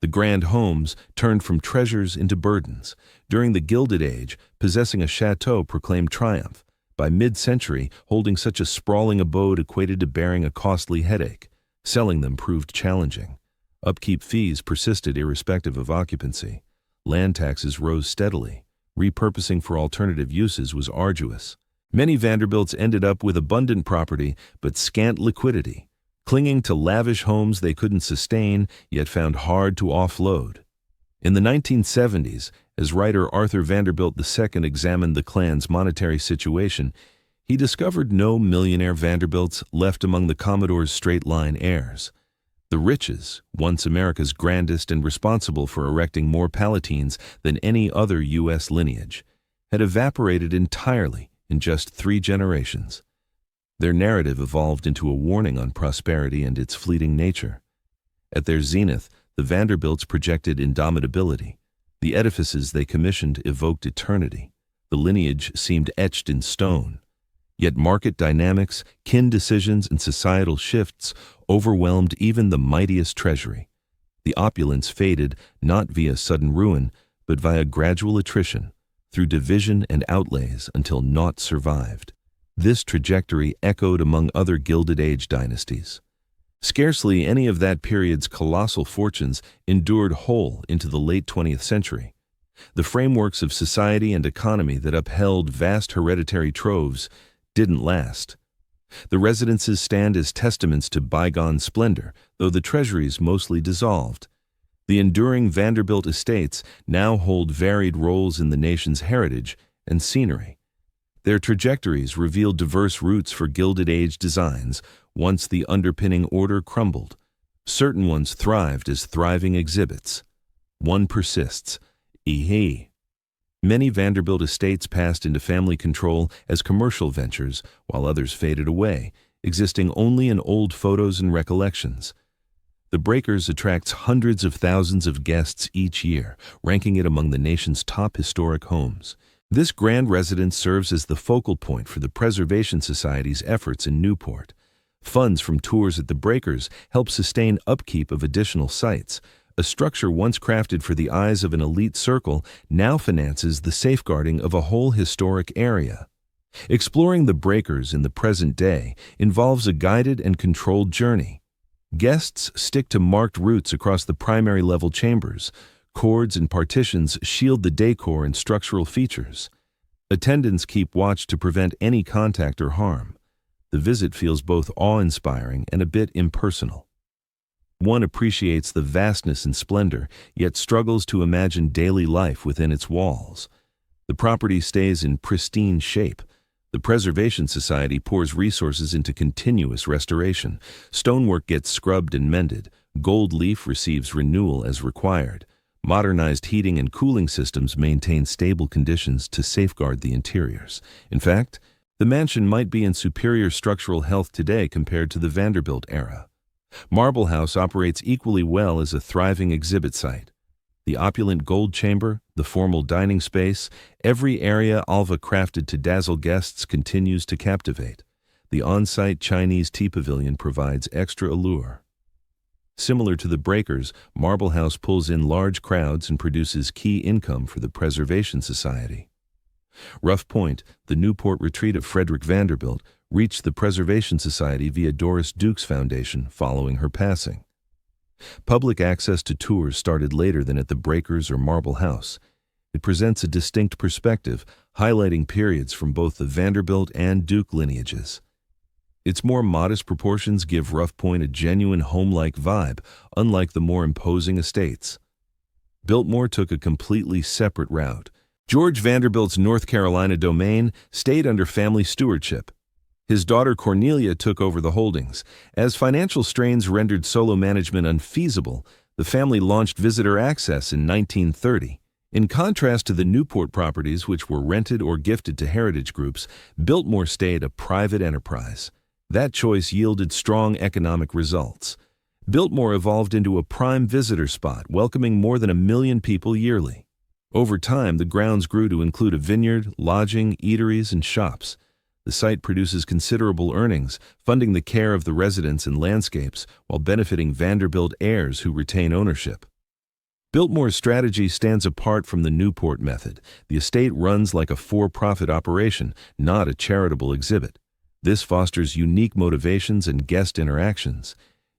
Speaker 1: The grand homes turned from treasures into burdens. During the Gilded Age, possessing a chateau proclaimed triumph. By mid-century, holding such a sprawling abode equated to bearing a costly headache. Selling them proved challenging. Upkeep fees persisted irrespective of occupancy. Land taxes rose steadily. Repurposing for alternative uses was arduous. Many Vanderbilts ended up with abundant property but scant liquidity, clinging to lavish homes they couldn't sustain yet found hard to offload. In the 1970s, as writer Arthur Vanderbilt II examined the clan's monetary situation, he discovered no millionaire Vanderbilts left among the Commodore's straight-line heirs. The riches, once America's grandest and responsible for erecting more Palatines than any other U.S. lineage, had evaporated entirely in just 3 generations. Their narrative evolved into a warning on prosperity and its fleeting nature. At their zenith, the Vanderbilts projected indomitability. The edifices they commissioned evoked eternity. The lineage seemed etched in stone. Yet market dynamics, kin decisions, and societal shifts overwhelmed even the mightiest treasury. The opulence faded not via sudden ruin, but via gradual attrition, through division and outlays until naught survived. This trajectory echoed among other Gilded Age dynasties. Scarcely any of that period's colossal fortunes endured whole into the late 20th century. The frameworks of society and economy that upheld vast hereditary troves didn't last. The residences stand as testaments to bygone splendor, though the treasuries mostly dissolved. The enduring Vanderbilt estates now hold varied roles in the nation's heritage and scenery. Their trajectories reveal diverse roots for Gilded Age designs. Once the underpinning order crumbled, certain ones thrived as thriving exhibits. One persists. Many Vanderbilt estates passed into family control as commercial ventures, while others faded away, existing only in old photos and recollections. The Breakers attracts hundreds of thousands of guests each year, ranking it among the nation's top historic homes. This grand residence serves as the focal point for the Preservation Society's efforts in Newport. Funds from tours at the Breakers help sustain upkeep of additional sites. A structure once crafted for the eyes of an elite circle now finances the safeguarding of a whole historic area. Exploring the Breakers in the present day involves a guided and controlled journey. Guests stick to marked routes across the primary level chambers. Cords and partitions shield the decor and structural features. Attendants keep watch to prevent any contact or harm. The visit feels both awe-inspiring and a bit impersonal. One appreciates the vastness and splendor, yet struggles to imagine daily life within its walls. The property stays in pristine shape. The Preservation Society pours resources into continuous restoration. Stonework gets scrubbed and mended. Gold leaf receives renewal as required. Modernized heating and cooling systems maintain stable conditions to safeguard the interiors. In fact, the mansion might be in superior structural health today compared to the Vanderbilt era. Marble House operates equally well as a thriving exhibit site. The opulent gold chamber, the formal dining space, every area Alva crafted to dazzle guests continues to captivate. The on-site Chinese tea pavilion provides extra allure. Similar to the Breakers, Marble House pulls in large crowds and produces key income for the Preservation Society. Rough Point, the Newport retreat of Frederick Vanderbilt, reached the Preservation Society via Doris Duke's foundation following her passing. Public access to tours started later than at the Breakers or Marble House. It presents a distinct perspective, highlighting periods from both the Vanderbilt and Duke lineages. Its more modest proportions give Rough Point a genuine home-like vibe, unlike the more imposing estates. Biltmore took a completely separate route. George Vanderbilt's North Carolina domain stayed under family stewardship. His daughter Cornelia took over the holdings. As financial strains rendered solo management unfeasible, the family launched visitor access in 1930. In contrast to the Newport properties, which were rented or gifted to heritage groups, Biltmore stayed a private enterprise. That choice yielded strong economic results. Biltmore evolved into a prime visitor spot, welcoming more than 1 million people yearly. Over time, the grounds grew to include a vineyard, lodging, eateries, and shops. The site produces considerable earnings, funding the care of the residents and landscapes while benefiting Vanderbilt heirs who retain ownership. Biltmore's strategy stands apart from the Newport method. The estate runs like a for-profit operation, not a charitable exhibit. This fosters unique motivations and guest interactions.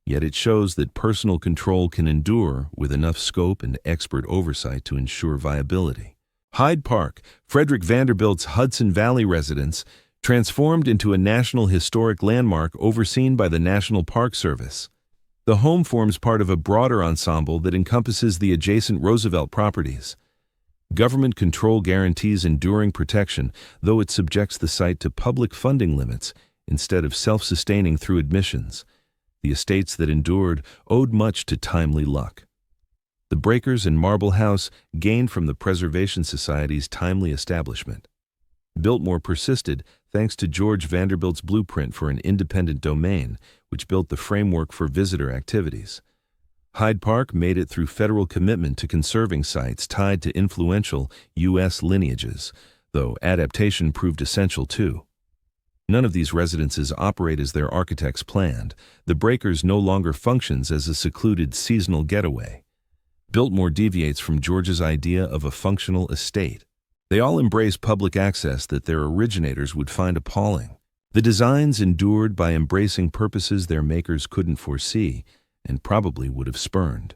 Speaker 1: Yet it shows that personal control can endure with enough scope and expert oversight to ensure viability. Hyde Park, Frederick Vanderbilt's Hudson Valley residence, transformed into a National Historic Landmark overseen by the National Park Service. The home forms part of a broader ensemble that encompasses the adjacent Roosevelt properties. Government control guarantees enduring protection, though it subjects the site to public funding limits instead of self-sustaining through admissions. The estates that endured owed much to timely luck. The Breakers and Marble House gained from the Preservation Society's timely establishment. Biltmore persisted thanks to George Vanderbilt's blueprint for an independent domain, which built the framework for visitor activities. Hyde Park made it through federal commitment to conserving sites tied to influential U.S. lineages, though adaptation proved essential too. None of these residences operate as their architects planned. The Breakers no longer functions as a secluded seasonal getaway. Biltmore deviates from George's idea of a functional estate. They all embrace public access that their originators would find appalling. The designs endured by embracing purposes their makers couldn't foresee and probably would have spurned.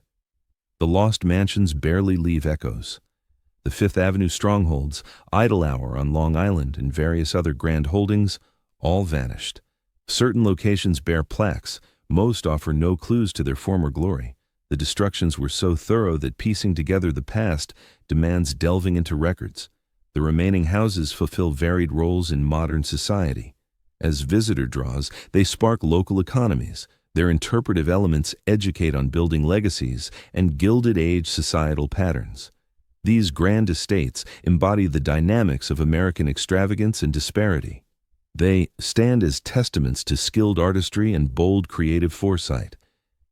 Speaker 1: The lost mansions barely leave echoes. The Fifth Avenue strongholds, Idle Hour on Long Island, and various other grand holdings all vanished. Certain locations bear plaques. Most offer no clues to their former glory. The destructions were so thorough that piecing together the past demands delving into records. The remaining houses fulfill varied roles in modern society. As visitor draws, they spark local economies. Their interpretive elements educate on building legacies and Gilded Age societal patterns. These grand estates embody the dynamics of American extravagance and disparity. They stand as testaments to skilled artistry and bold creative foresight.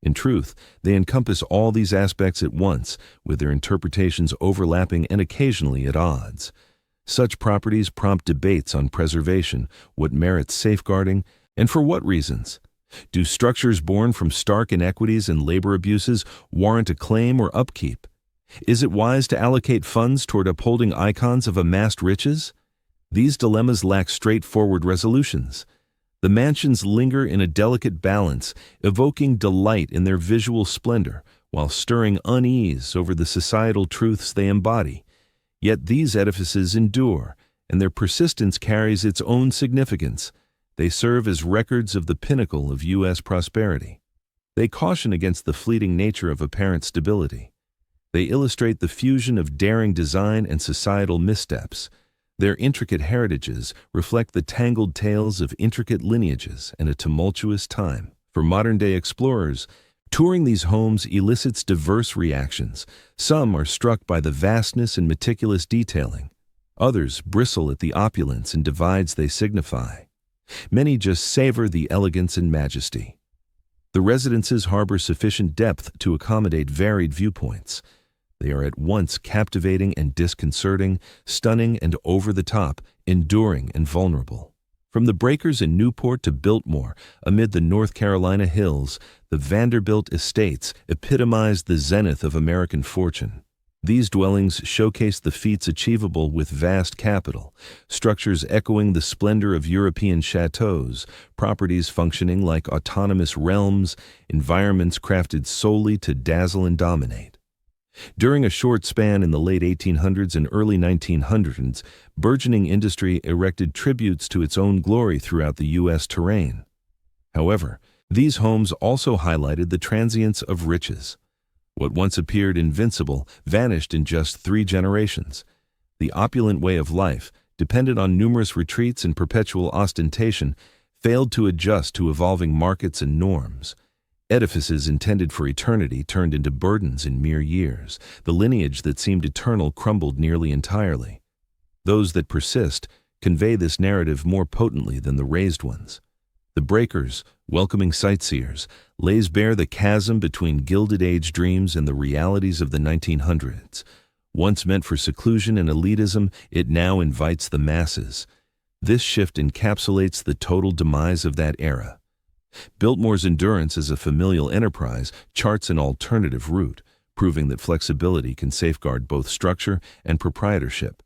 Speaker 1: In truth, they encompass all these aspects at once, with their interpretations overlapping and occasionally at odds. Such properties prompt debates on preservation, what merits safeguarding, and for what reasons. Do structures born from stark inequities and labor abuses warrant acclaim or upkeep? Is it wise to allocate funds toward upholding icons of amassed riches? These dilemmas lack straightforward resolutions. The mansions linger in a delicate balance, evoking delight in their visual splendor, while stirring unease over the societal truths they embody. Yet these edifices endure, and their persistence carries its own significance. They serve as records of the pinnacle of U.S. prosperity. They caution against the fleeting nature of apparent stability. They illustrate the fusion of daring design and societal missteps. Their intricate heritages reflect the tangled tales of intricate lineages and a tumultuous time. For modern-day explorers, touring these homes elicits diverse reactions. Some are struck by the vastness and meticulous detailing. Others bristle at the opulence and divides they signify. Many just savor the elegance and majesty. The residences harbor sufficient depth to accommodate varied viewpoints. They are at once captivating and disconcerting, stunning and over-the-top, enduring and vulnerable. From the Breakers in Newport to Biltmore, amid the North Carolina hills, the Vanderbilt estates epitomized the zenith of American fortune. These dwellings showcase the feats achievable with vast capital, structures echoing the splendor of European chateaux, properties functioning like autonomous realms, environments crafted solely to dazzle and dominate. During a short span in the late 1800s and early 1900s, burgeoning industry erected tributes to its own glory throughout the U.S. terrain. However, these homes also highlighted the transience of riches. What once appeared invincible vanished in just 3 generations. The opulent way of life, dependent on numerous retreats and perpetual ostentation, failed to adjust to evolving markets and norms. Edifices intended for eternity turned into burdens in mere years. The lineage that seemed eternal crumbled nearly entirely. Those that persist convey this narrative more potently than the raised ones. The Breakers, welcoming sightseers, lays bare the chasm between Gilded Age dreams and the realities of the 1900s. Once meant for seclusion and elitism, it now invites the masses. This shift encapsulates the total demise of that era. Biltmore's endurance as a familial enterprise charts an alternative route, proving that flexibility can safeguard both structure and proprietorship.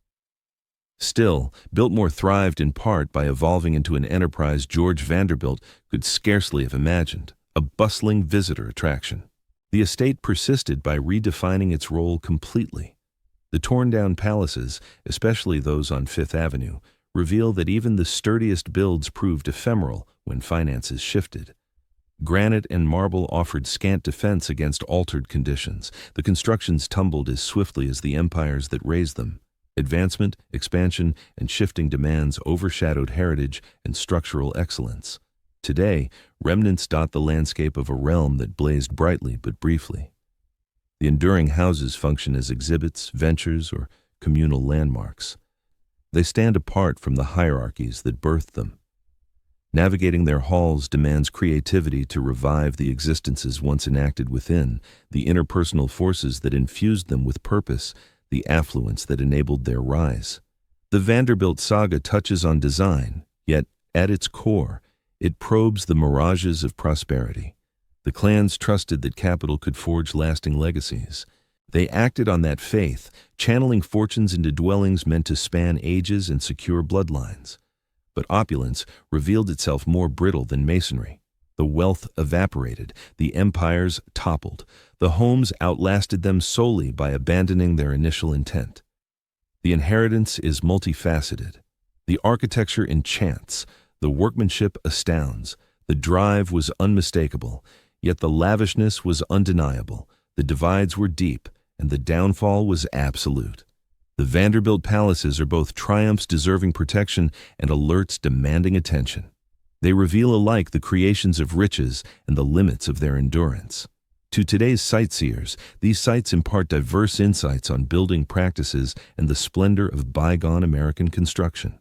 Speaker 1: Still, Biltmore thrived in part by evolving into an enterprise George Vanderbilt could scarcely have imagined, a bustling visitor attraction. The estate persisted by redefining its role completely. The torn-down palaces, especially those on Fifth Avenue, reveal that even the sturdiest builds proved ephemeral when finances shifted. Granite and marble offered scant defense against altered conditions. The constructions tumbled as swiftly as the empires that raised them. Advancement, expansion, and shifting demands overshadowed heritage and structural excellence. Today, remnants dot the landscape of a realm that blazed brightly but briefly. The enduring houses function as exhibits, ventures, or communal landmarks. They stand apart from the hierarchies that birthed them. Navigating their halls demands creativity to revive the existences once enacted within, the interpersonal forces that infused them with purpose, the affluence that enabled their rise. The Vanderbilt saga touches on design, yet, at its core, it probes the mirages of prosperity. The clans trusted that capital could forge lasting legacies. They acted on that faith, channeling fortunes into dwellings meant to span ages and secure bloodlines. But opulence revealed itself more brittle than masonry. The wealth evaporated, the empires toppled, the homes outlasted them solely by abandoning their initial intent. The inheritance is multifaceted. The architecture enchants, the workmanship astounds, the drive was unmistakable, yet the lavishness was undeniable, the divides were deep, and the downfall was absolute. The Vanderbilt palaces are both triumphs deserving protection and alerts demanding attention. They reveal alike the creations of riches and the limits of their endurance. To today's sightseers, these sites impart diverse insights on building practices and the splendor of bygone American construction.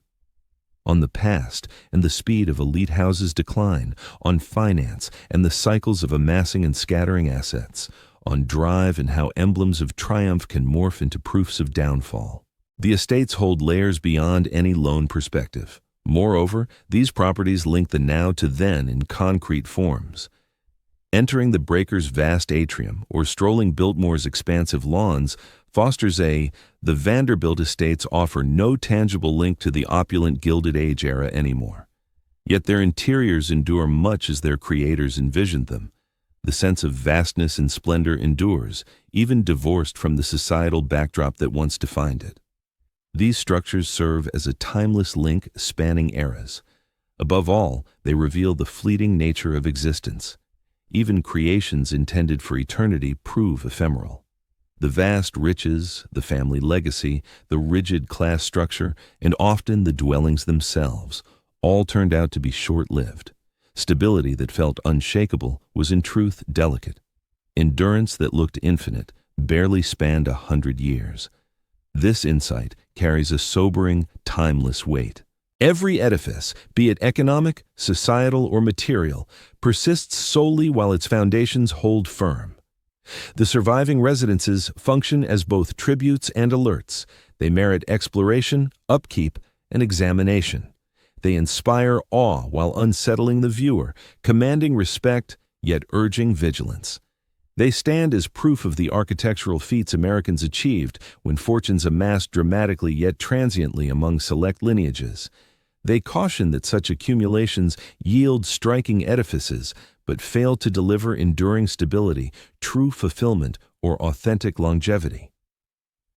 Speaker 1: On the past and the speed of elite houses' decline, on finance and the cycles of amassing and scattering assets, on drive and how emblems of triumph can morph into proofs of downfall. The estates hold layers beyond any lone perspective. Moreover, these properties link the now to then in concrete forms. Entering the Breakers' vast atrium or strolling Biltmore's expansive lawns fosters the Vanderbilt estates offer no tangible link to the opulent Gilded Age era anymore. Yet their interiors endure much as their creators envisioned them. The sense of vastness and splendor endures, even divorced from the societal backdrop that once defined it. These structures serve as a timeless link spanning eras. Above all, they reveal the fleeting nature of existence. Even creations intended for eternity prove ephemeral. The vast riches, the family legacy, the rigid class structure, and often the dwellings themselves, all turned out to be short-lived. Stability that felt unshakable was in truth delicate. Endurance that looked infinite barely spanned 100 years. This insight carries a sobering, timeless weight. Every edifice, be it economic, societal, or material, persists solely while its foundations hold firm. The surviving residences function as both tributes and alerts. They merit exploration, upkeep, and examination. They inspire awe while unsettling the viewer, commanding respect, yet urging vigilance. They stand as proof of the architectural feats Americans achieved when fortunes amassed dramatically yet transiently among select lineages. They caution that such accumulations yield striking edifices, but fail to deliver enduring stability, true fulfillment, or authentic longevity.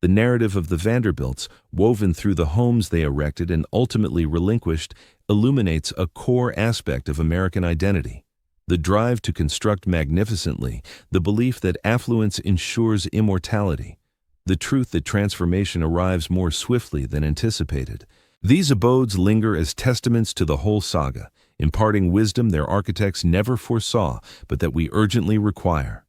Speaker 1: The narrative of the Vanderbilts, woven through the homes they erected and ultimately relinquished, illuminates a core aspect of American identity. The drive to construct magnificently, the belief that affluence ensures immortality, the truth that transformation arrives more swiftly than anticipated. These abodes linger as testaments to the whole saga, imparting wisdom their architects never foresaw but that we urgently require.